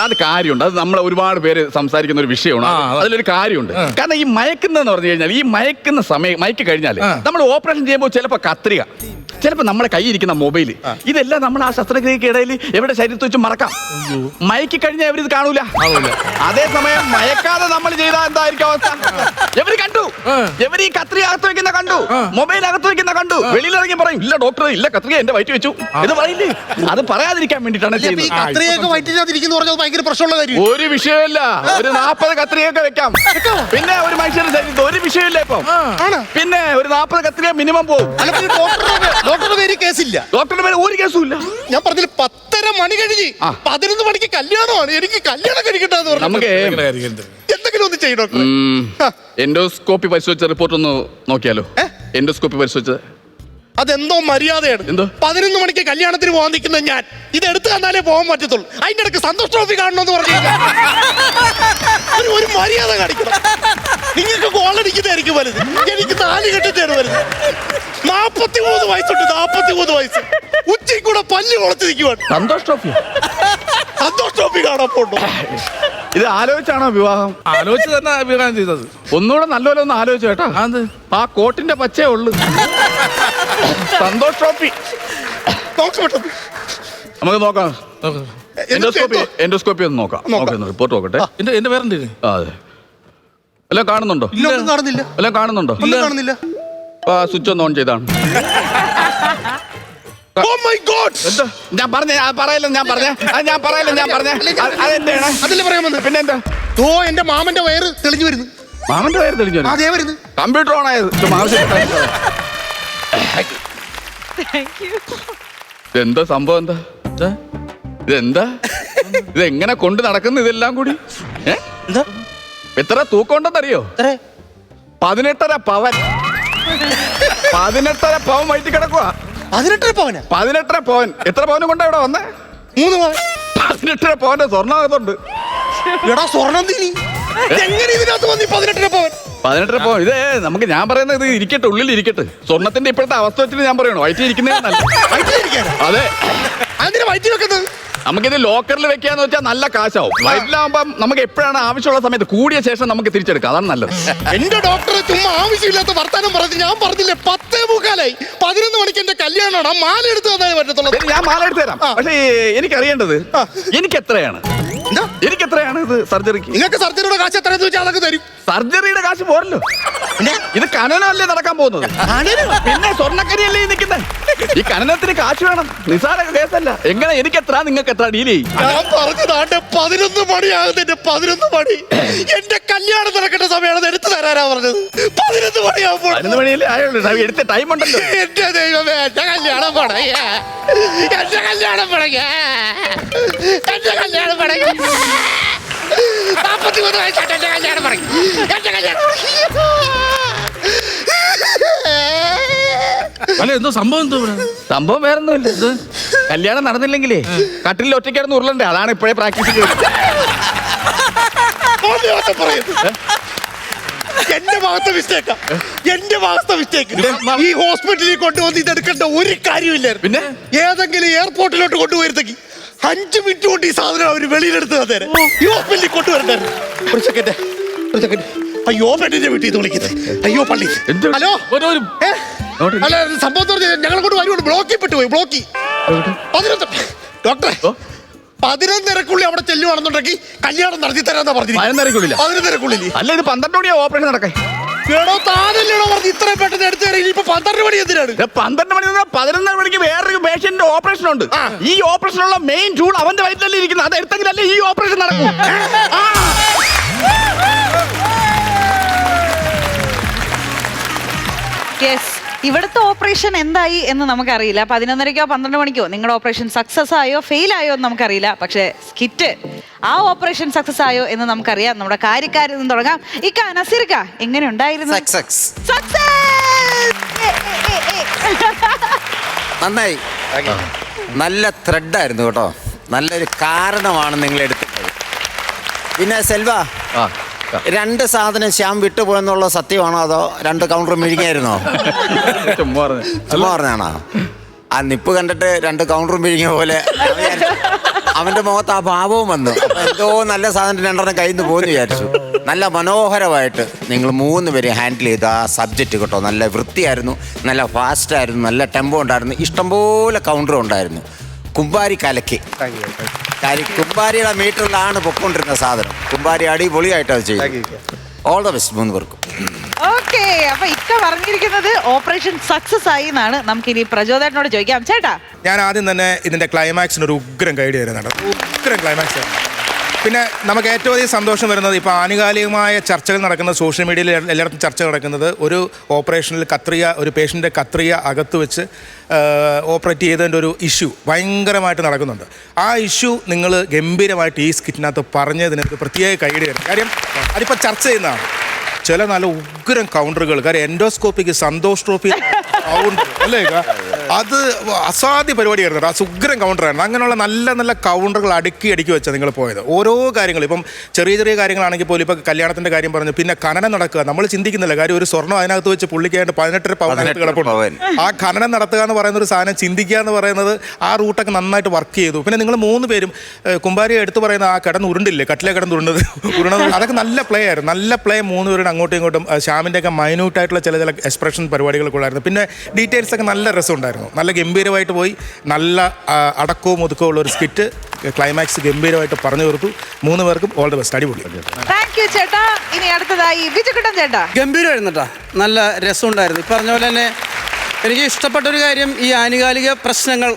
അത് കാര്യമുണ്ട്. അത് നമ്മളെ ഒരുപാട് പേര് സംസാരിക്കുന്ന ഒരു വിഷയമാണ്. അതിലൊരു കാര്യമുണ്ട്. കാരണം ഈ മയക്കുന്നതെന്ന് പറഞ്ഞു കഴിഞ്ഞാൽ ഈ മയക്കുന്ന സമയം മയക്കി കഴിഞ്ഞാൽ നമ്മൾ ഓപ്പറേഷൻ ചെയ്യുമ്പോൾ ചിലപ്പോൾ കത്രിക, ചിലപ്പോൾ നമ്മുടെ കയ്യിരിക്കുന്ന മൊബൈല്, ഇതെല്ലാം നമ്മൾ ആ ശസ്ത്രക്രിയക്ക് ഇടയിൽ എവിടെ ശരീരത്തിൽ വെച്ച് മറക്കാം. മയക്കി കഴിഞ്ഞാൽ എവരിത് കാണൂല. അതേസമയം മയക്കാതെ നമ്മൾ ചെയ്താൽ എന്തായിരിക്കും അവസ്ഥ? എവര് കണ്ടു, എവര് ഈ കത്രിക അകത്ത് വെക്കുന്ന കണ്ടു, മൊബൈൽ അകത്ത് വെക്കുന്ന കണ്ടു. വെളിയിലിറങ്ങി പറയും ഇല്ല ഡോക്ടർ, ഇല്ല കത്രിക എന്റെ വയറ്റ് വെച്ചു എന്ന് പറയില്ലേ? അത് പറയാതിരിക്കാൻ വേണ്ടിട്ടാണ് ഭയങ്കര പ്രശ്നമുള്ള കാര്യം. ഒരു വിഷയമില്ല. ഒരു 40 കത്രികയൊക്കെ വെക്കാം. പിന്നെ ഒരു മനുഷ്യന്റെ ശരീരത്തിൽ ഒരു വിഷയമില്ല. ഇപ്പൊ പിന്നെ ഒരു 40 കത്രിക മിനിമം പോകും. ഡോക്ടറുടെ പേര് കേസില്ല. ഡോക്ടറുടെ പേര് ഒരു കേസും ഇല്ല. ഞാൻ പറഞ്ഞില്ല 10:30 മണി കഴിഞ്ഞ് 11 മണിക്ക് കല്യാണമാണ്. എനിക്ക് കല്യാണം കഴിക്കട്ടെ. നമുക്ക് എന്തെങ്കിലും ഒന്ന് ചെയ്യും ഡോക്ടർ. എൻഡോസ്കോപ്പി പരിശോധിച്ച റിപ്പോർട്ട് ഒന്ന് നോക്കിയാലോ? എൻഡോസ്കോപ്പി പരിശോധിച്ചത് അതെന്തോ മര്യാദയാണ്. 11 മണിക്ക് കല്യാണത്തിന് പോകാൻ നിൽക്കുന്ന ഞാൻ ഇത് എടുത്തു തന്നാലേ പോകാൻ പറ്റത്തുള്ളൂ. അതിന്റെ ഇടയ്ക്ക് സന്തോഷ് ട്രോഫി കാണണമെന്ന് പറഞ്ഞു ഒരു മര്യാദ കാണിക്കണം. നിങ്ങൾക്ക് ഗോളടിക്കുന്നതായിരിക്കും വലുത്. എനിക്ക് 4 കെട്ടിട്ടാണ് വലുത്. 43 വയസ്സുണ്ട്. 43 വയസ്സ്. ഉച്ചയ്ക്ക് കൂടെ പല്ല് കുളച്ച് നിൽക്കുവാണ്. സന്തോഷ് ട്രോഫി കാണാൻ പോണ്ടോ? ഇത് ആലോചിച്ചാണോ വിവാഹം? ആലോചിച്ച് തന്നെ വിവാഹം ചെയ്തത്. ഒന്നുകൂടെ നല്ലപോലെ ഒന്ന് ആലോചിച്ചു കേട്ടോ. ആ കോട്ടിന്റെ പച്ചേ ഉള്ളു. സന്തോഷ് ട്രോഫി നമുക്ക് നോക്കാം. എൻഡോസ്കോപ്പി ഒന്ന് നോക്കാം. റിപ്പോർട്ട് നോക്കട്ടെ. എന്റെ പേരെന്ത്? അതെ. എല്ലാം കാണുന്നുണ്ടോ? കാണുന്നില്ല. എല്ലാം കാണുന്നുണ്ടോ? കാണുന്നില്ല. സ്വിച്ച് ഒന്ന് ഓൺ ചെയ്താണ്. Oh my God! ഞാൻ പറയല്ലേ അതല്ലേ പറയാൻ വന്നത്. പിന്നെ എന്താ? എന്റെ മാമന്റെ വയറ് തെളിഞ്ഞു വരുന്നു. മാമന്റെ വയറ് തെളിഞ്ഞു അതേ വരുന്നു. കമ്പ്യൂട്ടർ ഓൺ ആയത്. എന്താ സംഭവം? ഇതെന്താ? ഇതെങ്ങനെ കൊണ്ട് നടക്കുന്നു ഇതെല്ലാം കൂടി? എത്ര തൂക്കം ഉണ്ടെന്നറിയോ? 18.5 പവൻ. 18.5 പവൻ വൈകിട്ട് കിടക്കുക. 18 പവനാ? 18.5 പവൻ. എത്ര പവനും കൊണ്ടാ ഇവിടെ വന്നേ? 3 പവൻ. 18.5 പവന്റെ സ്വർണ്ണാകത്തുണ്ട്. എടാ സ്വർണ്ണം തീനി എങ്ങനെ ഇതിനകത്ത് വന്നി 18 പവൻ? 18 പവൻ. ഇത് നമുക്ക് ഞാൻ പറയുന്നത് ഇത് ഇരിക്കട്ടെ, ഉള്ളിൽ ഇരിക്കട്ടെ. സ്വർണത്തിന്റെ ഇപ്പോഴത്തെ അവസ്ഥ വെച്ചിട്ട് ഞാൻ പറയണോ വയറ്റിൽ ഇരിക്കുന്നേ നല്ല. അതെ. അതിന് വയറ്റിൽ വെക്കുന്നത് നമുക്കിത് ലോക്കറിൽ വെക്കാന്ന് വെച്ചാൽ നല്ല കാശാവും. വയറ്റിലാവുമ്പം നമുക്ക് എപ്പോഴാണ് ആവശ്യമുള്ള സമയത്ത് കൂടിയ ശേഷം നമുക്ക് തിരിച്ചെടുക്കാം. അതാണ് നല്ലത്. എന്റെ ഡോക്ടറെ ചുമ്മാ ആവശ്യമില്ലാത്ത വർത്താനം പറഞ്ഞു. ഞാൻ പറഞ്ഞില്ലേ 10:45 11 മണിക്ക് എന്റെ കല്യാണമാണ്. ആ മാല എടുത്ത് തന്നാലേ പറ്റത്തുള്ളൂ. ഞാൻ മാല എടുത്ത് തരാം. പക്ഷേ എനിക്കറിയേണ്ടത് എനിക്ക് എത്രയാണ് ഇത് സർജറിക്ക്? നിങ്ങൾക്ക് സർജറിയുടെ കാശ് എത്രയെന്ന് വെച്ചാൽ അതൊക്കെ തരും. സർജറിയുടെ കാശ് പോരല്ലോ. ഇത് ഖനനമല്ലേ നടക്കാൻ പോകുന്നത്? പിന്നെ സ്വർണ്ണക്കരിയല്ലേ നിൽക്കുന്നത്? ഈ ഖനനത്തിന് കാശ് വേണം. നിസാര കേസല്ല. എങ്ങനെ എനിക്ക് എത്ര നിങ്ങൾക്ക് എത്ര ഡീൽ ചെയ്യും? ഞാൻ പറഞ്ഞതാണ്ട് 11 മണിയാകുന്നതിന്റെ 11 മണി എന്റെ കല്യാണം നടക്കേണ്ട സമയമാണ്. എടുത്തു തരാനാ പറഞ്ഞത്. 11 മണിയാകുമ്പോൾ 11 മണിയല്ലേ ആയുള്ളൂ. എടുത്ത ടൈം ഉണ്ടല്ലോ. എന്റെ ദൈവമേ, എന്റെ കല്യാണം പടങ്ങ. എന്റെ കല്യാണം പടങ്ങ. എന്റെ കല്യാണം പടങ്ങ. 43 വയസ്സായിട്ട് എന്റെ കല്യാണം പടങ്ങി. എന്റെ കല്യാണം അല്ല എന്തോ സംഭവം? സംഭവം വേറൊന്നുമില്ല. ഇത് കല്യാണം നടന്നില്ലെങ്കിലേ കട്ടിലിൽ ഒറ്റയ്ക്കായിരുന്നു ഉരുളണ്ടേ. അതാണ് ഇപ്പോഴേ പ്രാക്ടീസ് ചെയ്തത്. എന്റെ ഭാഗത്തെ മിസ്റ്റേക്കാ, എന്റെ ഭാഗത്തെ മിസ്റ്റേക്ക്. ഈ ഹോസ്പിറ്റലിൽ കൊണ്ടുവന്ന് ഇതെടുക്കേണ്ട ഒരു കാര്യമില്ലായിരുന്നു. പിന്നെ ഏതെങ്കിലും എയർപോർട്ടിലോട്ട് കൊണ്ടുപോയിരുന്നെങ്കിൽ 5 മിനിറ്റ് കൊണ്ട് ഈ സാധനം അവര് വെളിയിലെടുത്ത് തന്നേരെ. ഈ ഹോസ്പിറ്റലിൽ കൊണ്ടുവരണ്ടായിരുന്നു. ഒരു സെക്കൻഡ്. അയ്യോ പെണ്ണിന്റെ വീട്ടിൽ നിന്ന് വിളിക്കുന്നത്. അയ്യോ പള്ളി. ഹലോ അല്ല, സംഭവം ഞങ്ങളെ കൊണ്ട് വരുവാണ്. ബ്ലോക്കിൽ പെട്ടുപോയി. ബ്ലോക്കി 11 ഡോക്ടറെ 11:30 അവിടെ ചെല്ലുവാണെന്നുണ്ടെങ്കിൽ കല്യാണം നടത്തി തരാന്നാ പറഞ്ഞു. 11:30 അല്ല ഇത് 12 മണിയാ ഓപ്പറേഷൻ നടക്കാൻ. എടോ താനല്ലേടോ പറഞ്ഞു ഇത്രയും പെട്ടെന്ന് എടുത്തു തരാം. ഇനിയിപ്പോ 12 മണി എന്തിനാണ്? 12 മണി 11 മണിക്ക് വേറൊരു പേഷ്യന്റ് ഓപ്പറേഷൻ ഉണ്ട്. ഈ ഓപ്പറേഷനുള്ള മെയിൻ ടൂൾ അവന്റെ വയറ്റിലല്ലേ ഇരിക്കുന്നത്. അത് എടുത്തെങ്കിലല്ലേ ഈ ഓപ്പറേഷൻ നടക്കും. ഇവിടുത്തെ ഓപ്പറേഷൻ എന്തായി എന്ന് നമുക്കറിയില്ല. 11:30 12 മണിക്കോ നിങ്ങളുടെ ഓപ്പറേഷൻ സക്സസ് ആയോ ഫെയിൽ ആയോ എന്ന് നമുക്കറിയില്ല. പക്ഷേ സ്കിറ്റ് ആ ഓപ്പറേഷൻ സക്സസ് ആയോ എന്ന് നമുക്കറിയാം. നമ്മുടെ കാര്യക്കാരിൽ നിന്ന് തുടങ്ങാം. ഇക്ക നസീർക്ക എങ്ങനെ ഉണ്ടായിരുന്നു? നന്നായി, നല്ല ത്രെഡായിരുന്നു കേട്ടോ. നല്ലൊരു കാരണമാണ് നിങ്ങൾ എടുത്തത്. പിന്നെ സെൽവ, 2 സാധനം ശ്യാം വിട്ടുപോയെന്നുള്ള സത്യമാണോ അതോ 2 കൗണ്ടർ മിഴുങ്ങിയായിരുന്നോ? ചുമ്മാ പറഞ്ഞാണോ? ആ നിപ്പ് കണ്ടിട്ട് 2 കൗണ്ടറും മിഴുങ്ങിയ പോലെ അവന്റെ മുഖത്ത് ആ ഭാവവും വന്നു. എന്തോ നല്ല സാധനം 2 കയ്യിൽ നിന്ന് പോകുന്നു വിചാരിച്ചു. നല്ല മനോഹരമായിട്ട് നിങ്ങൾ 3 പേര് ഹാൻഡിൽ ചെയ്തു ആ സബ്ജക്റ്റ് കേട്ടോ. നല്ല വൃത്തിയായിരുന്നു, നല്ല ഫാസ്റ്റായിരുന്നു, നല്ല ടെമ്പോ ഉണ്ടായിരുന്നു, ഇഷ്ടംപോലെ കൗണ്ടറും ഉണ്ടായിരുന്നു. കുമ്പാരി കലക്കി. കുമ്പാരിയുടെ മീറ്ററിലാണ് പൊക്കൊണ്ടിരുന്ന സാധനം. കുമ്പാരി അടിപൊളിയായിട്ട് അത് ചെയ്തു. ഓൾ ദ ബെസ്റ്റ് 3 പേർക്കും. ഓക്കെ, അപ്പൊ ഇക്ക പറഞ്ഞിരിക്കുന്നത് ഓപ്പറേഷൻ സക്സസ് ആയി എന്നാണ്. നമുക്കിനി പ്രചോദനോട് ചോദിക്കാം. ചേട്ടാ, ഞാൻ ആദ്യം തന്നെ ഇതിന്റെ ക്ലൈമാക്സിന് ഒരു ഉഗ്രം ഗൈഡ് തരുന്നുണ്ട്. ഉഗ്രം ക്ലൈമാക്സ്. പിന്നെ നമുക്ക് ഏറ്റവും അധികം സന്തോഷം വരുന്നത് ഇപ്പോൾ ആനുകാലികമായ ചർച്ചകൾ നടക്കുന്നത് സോഷ്യൽ മീഡിയയിൽ എല്ലായിടത്തും ചർച്ച നടക്കുന്നത് ഒരു ഓപ്പറേഷനിൽ ഒരു പേഷ്യൻ്റെ കത്രിക അകത്ത് വെച്ച് ഓപ്പറേറ്റ് ചെയ്തതിൻ്റെ ഒരു ഇഷ്യൂ ഭയങ്കരമായിട്ട് നടക്കുന്നുണ്ട്. ആ ഇഷ്യൂ നിങ്ങൾ ഗംഭീരമായിട്ട് ഈ സ്കിറ്റിനകത്ത് പറഞ്ഞതിന് ഒരു പ്രത്യേക കൈഡ് തരും. കാര്യം അതിപ്പോൾ ചർച്ച ചെയ്യുന്നതാണ്. ചില നല്ല ഉഗ്രം കൗണ്ടറുകൾ, കാര്യം എൻഡോസ്കോപ്പിക്ക് സന്തോഷ് ട്രോഫി കൗണ്ടർ അല്ലേ, അത് അസാധ്യ പരിപാടിയായിരുന്നു. ആ ഉഗ്രം കൗണ്ടറായിരുന്നു. അങ്ങനെയുള്ള നല്ല നല്ല കൗണ്ടറുകൾ അടുക്കി വെച്ചാൽ നിങ്ങൾ പോയത്. ഓരോ കാര്യങ്ങൾ ഇപ്പം ചെറിയ കാര്യങ്ങളാണെങ്കിൽ പോലും ഇപ്പോൾ കല്യാണത്തിൻ്റെ കാര്യം പറഞ്ഞു. പിന്നെ ഖനനം നടക്കുക, നമ്മൾ ചിന്തിക്കുന്നില്ല. കാര്യം ഒരു സ്വർണ്ണം അതിനകത്ത് വെച്ച് പുള്ളിക്കായിട്ട് 18 പവനായിട്ട് കിടപ്പുണ്ട്. ആ ഖനനം നടത്തുക എന്ന് പറയുന്ന ഒരു സാധനം, ചിന്തിക്കുക എന്ന് പറയുന്നത്, ആ റൂട്ടൊക്കെ നന്നായിട്ട് വർക്ക് ചെയ്തു. പിന്നെ നിങ്ങൾ 3 പേരും കുമ്പാരി എടുത്ത് പറയുന്ന ആ കിടന്ന് ഉരുണ്ടില്ലേ, കട്ടിലെ കിടന്ന് ഉരുണ്ടത്, അതൊക്കെ നല്ല പ്ലേ ആയിരുന്നു. നല്ല പ്ലേ 3 പേരുടെ അങ്ങോട്ടും ഇങ്ങോട്ടും. ശ്യാമിൻ്റെയൊക്കെ മൈന്യൂട്ടായിട്ടുള്ള ചില എക്സ്പ്രഷൻ പരിപാടികളൊക്കെ ഉണ്ടായിരുന്നു. പിന്നെ ഡീറ്റെയിൽസ് ഒക്കെ നല്ല രസമുണ്ടായിരുന്നു. നല്ല ഗംഭീരമായിട്ട് പോയി. നല്ല അടക്കവും ഒതുക്കവും ഉള്ള ഒരു സ്കിറ്റ്. ക്ലൈമാക്സ് ഗംഭീരമായിട്ട് പറഞ്ഞു തീർത്തു. 3 പേർക്കും ഓൾ ദി ബെസ്റ്റ്. അടിപൊളി. താങ്ക് യു ചേട്ടാ. ഇനി അടുത്തതായി ബിജുക്കുട്ടൻ ചേട്ടാ. ഗംഭീരമായിരുന്നു കേട്ടോ. നല്ല രസമുണ്ടായിരുന്നു. പറഞ്ഞ പോലെ തന്നെ എനിക്ക് ഇഷ്ടപ്പെട്ടൊരു കാര്യം ഈ ആനുകാലിക പ്രശ്നങ്ങൾ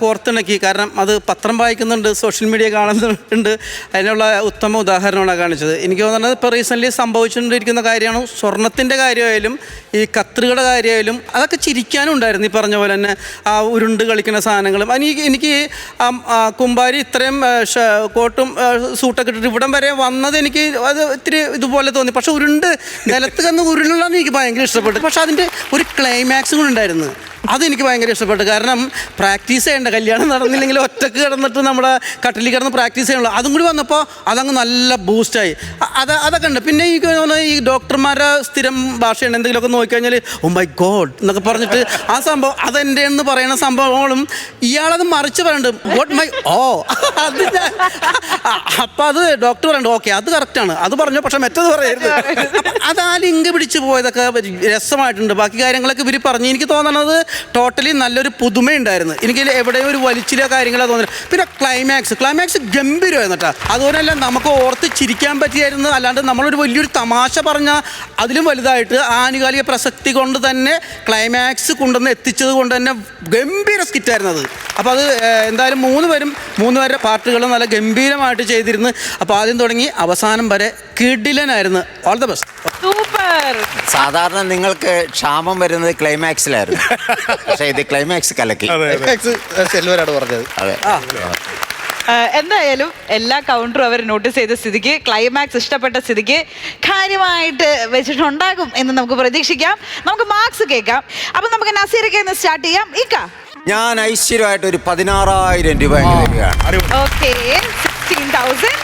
കോർത്തിണക്കി. കാരണം അത് പത്രം വായിക്കുന്നുണ്ട്, സോഷ്യൽ മീഡിയ കാണുന്നുണ്ട്. അതിനുള്ള ഉത്തമ ഉദാഹരണമാണ് കാണിച്ചത്. എനിക്ക് തോന്നുന്നത് ഇപ്പോൾ റീസെൻ്റ്ലി സംഭവിച്ചുകൊണ്ടിരിക്കുന്ന കാര്യമാണ്. സ്വർണത്തിൻ്റെ കാര്യമായാലും ഈ കത്രികയുടെ കാര്യമായാലും അതൊക്കെ ചിരിക്കാനും ഉണ്ടായിരുന്നു. ഈ പറഞ്ഞ പോലെ തന്നെ ആ ഉരുണ്ട് കളിക്കുന്ന സാധനങ്ങളും. എനിക്ക് കുമ്പാരി ഇത്രയും കോട്ടും സൂട്ടൊക്കെ ഇട്ടിട്ട് ഇവിടം വരെ വന്നത് എനിക്ക് അത് ഇത്തിരി ഇതുപോലെ തോന്നി. പക്ഷെ ഉരുണ്ട് നിലത്ത് കന്ന് ഉരുളാന്ന് എനിക്ക് ഭയങ്കര ഇഷ്ടപ്പെട്ടു. പക്ഷെ അതിൻ്റെ ഒരു ക്ലൈമാക്സും കൂടെ ഉണ്ടായിരുന്നു. അതെനിക്ക് ഭയങ്കര ഇഷ്ടപ്പെട്ടു. കാരണം പ്രാക്ടീസ് ചെയ്യേണ്ട, കല്യാണം നടന്നില്ലെങ്കിൽ ഒറ്റക്ക് കിടന്നിട്ട് നമ്മുടെ കട്ടിലിൽ കിടന്ന് പ്രാക്ടീസ് ചെയ്യണല്ലോ. അതും കൂടി വന്നപ്പോൾ അതങ്ങ് നല്ല ബൂസ്റ്റായി. അതൊക്കെ ഉണ്ട്. പിന്നെ എനിക്ക് തോന്നുന്നു ഈ ഡോക്ടർമാരുടെ സ്ഥിരം ഭാഷയാണ്. എന്തെങ്കിലുമൊക്കെ നോക്കിക്കഴിഞ്ഞാൽ ഓ മൈ ഗോഡ് എന്നൊക്കെ പറഞ്ഞിട്ട് ആ സംഭവം അതെൻ്റെ എന്ന് പറയുന്ന സംഭവങ്ങളും ഇയാളത് മറിച്ച് പറയുന്നുണ്ട്. ഗോഡ് മൈ അത് അപ്പം അത് ഡോക്ടർ പറയുന്നുണ്ട് ഓക്കെ അത് കറക്റ്റാണ്, അത് പറഞ്ഞു, പക്ഷെ മറ്റത് പറയരുത്. അത് ആ ലിങ്ക് പിടിച്ച് പോയതൊക്കെ രസമായിട്ടുണ്ട്. ബാക്കി കാര്യങ്ങളൊക്കെ ഇവർ പറഞ്ഞു. എനിക്ക് തോന്നണത് ടോട്ടലി നല്ലൊരു പുതുമയുണ്ടായിരുന്നു. എനിക്ക് എവിടെയും ഒരു വലിച്ചിലോ കാര്യങ്ങളോ തോന്നില്ല. പിന്നെ ക്ലൈമാക്സ് ഗംഭീരമായിരുന്നു കേട്ടോ. അതുപോലെ തന്നെ നമുക്ക് ഓർത്ത് ചിരിക്കാൻ പറ്റിയായിരുന്നു. അല്ലാണ്ട് നമ്മളൊരു വലിയൊരു തമാശ പറഞ്ഞാൽ അതിലും വലുതായിട്ട് ആനുകാലിക പ്രസക്തി കൊണ്ട് തന്നെ ക്ലൈമാക്സ് കൊണ്ടുവന്ന് എത്തിച്ചത് കൊണ്ട് തന്നെ ഗംഭീര സ്കിറ്റായിരുന്നു അത്. അപ്പോൾ അത് എന്തായാലും 3 പേരുടെ പാർട്ടുകളും നല്ല ഗംഭീരമായിട്ട് ചെയ്തിരുന്നു. അപ്പോൾ ആദ്യം തുടങ്ങി അവസാനം വരെ കിടിലനായിരുന്നു. All the best. സൂപ്പർ. സാധാരണ നിങ്ങൾക്ക് ക്ഷാമം വരുന്നത് ക്ലൈമാക്സിലായിരുന്നു, പക്ഷേ ഇത് ക്ലൈമാക്സ് കലക്കി. സെൽവരാണ് പറഞ്ഞത്. അതെ. എന്തായാലും എല്ലാ കൗണ്ടറും അവർ നോട്ടീസ് ചെയ്ത സ്ഥിതിക്ക്, ക്ലൈമാക്സ് ഇഷ്ടപ്പെട്ട സ്ഥിതിക്ക് കാര്യമായിട്ട് വെച്ചിട്ടുണ്ടാകും എന്ന് നമുക്ക് പ്രതീക്ഷിക്കാം. നമുക്ക് മാർക്സ് കേൾക്കാം. അപ്പം നമുക്ക് നസീറൊക്കെ ഒന്ന് സ്റ്റാർട്ട് ചെയ്യാം. ഇക്ക, ഞാൻ ഐശ്വര്യമായിട്ട് ഒരു 16,000 രൂപ തരികയാണ്. ഓക്കെ. 16,000.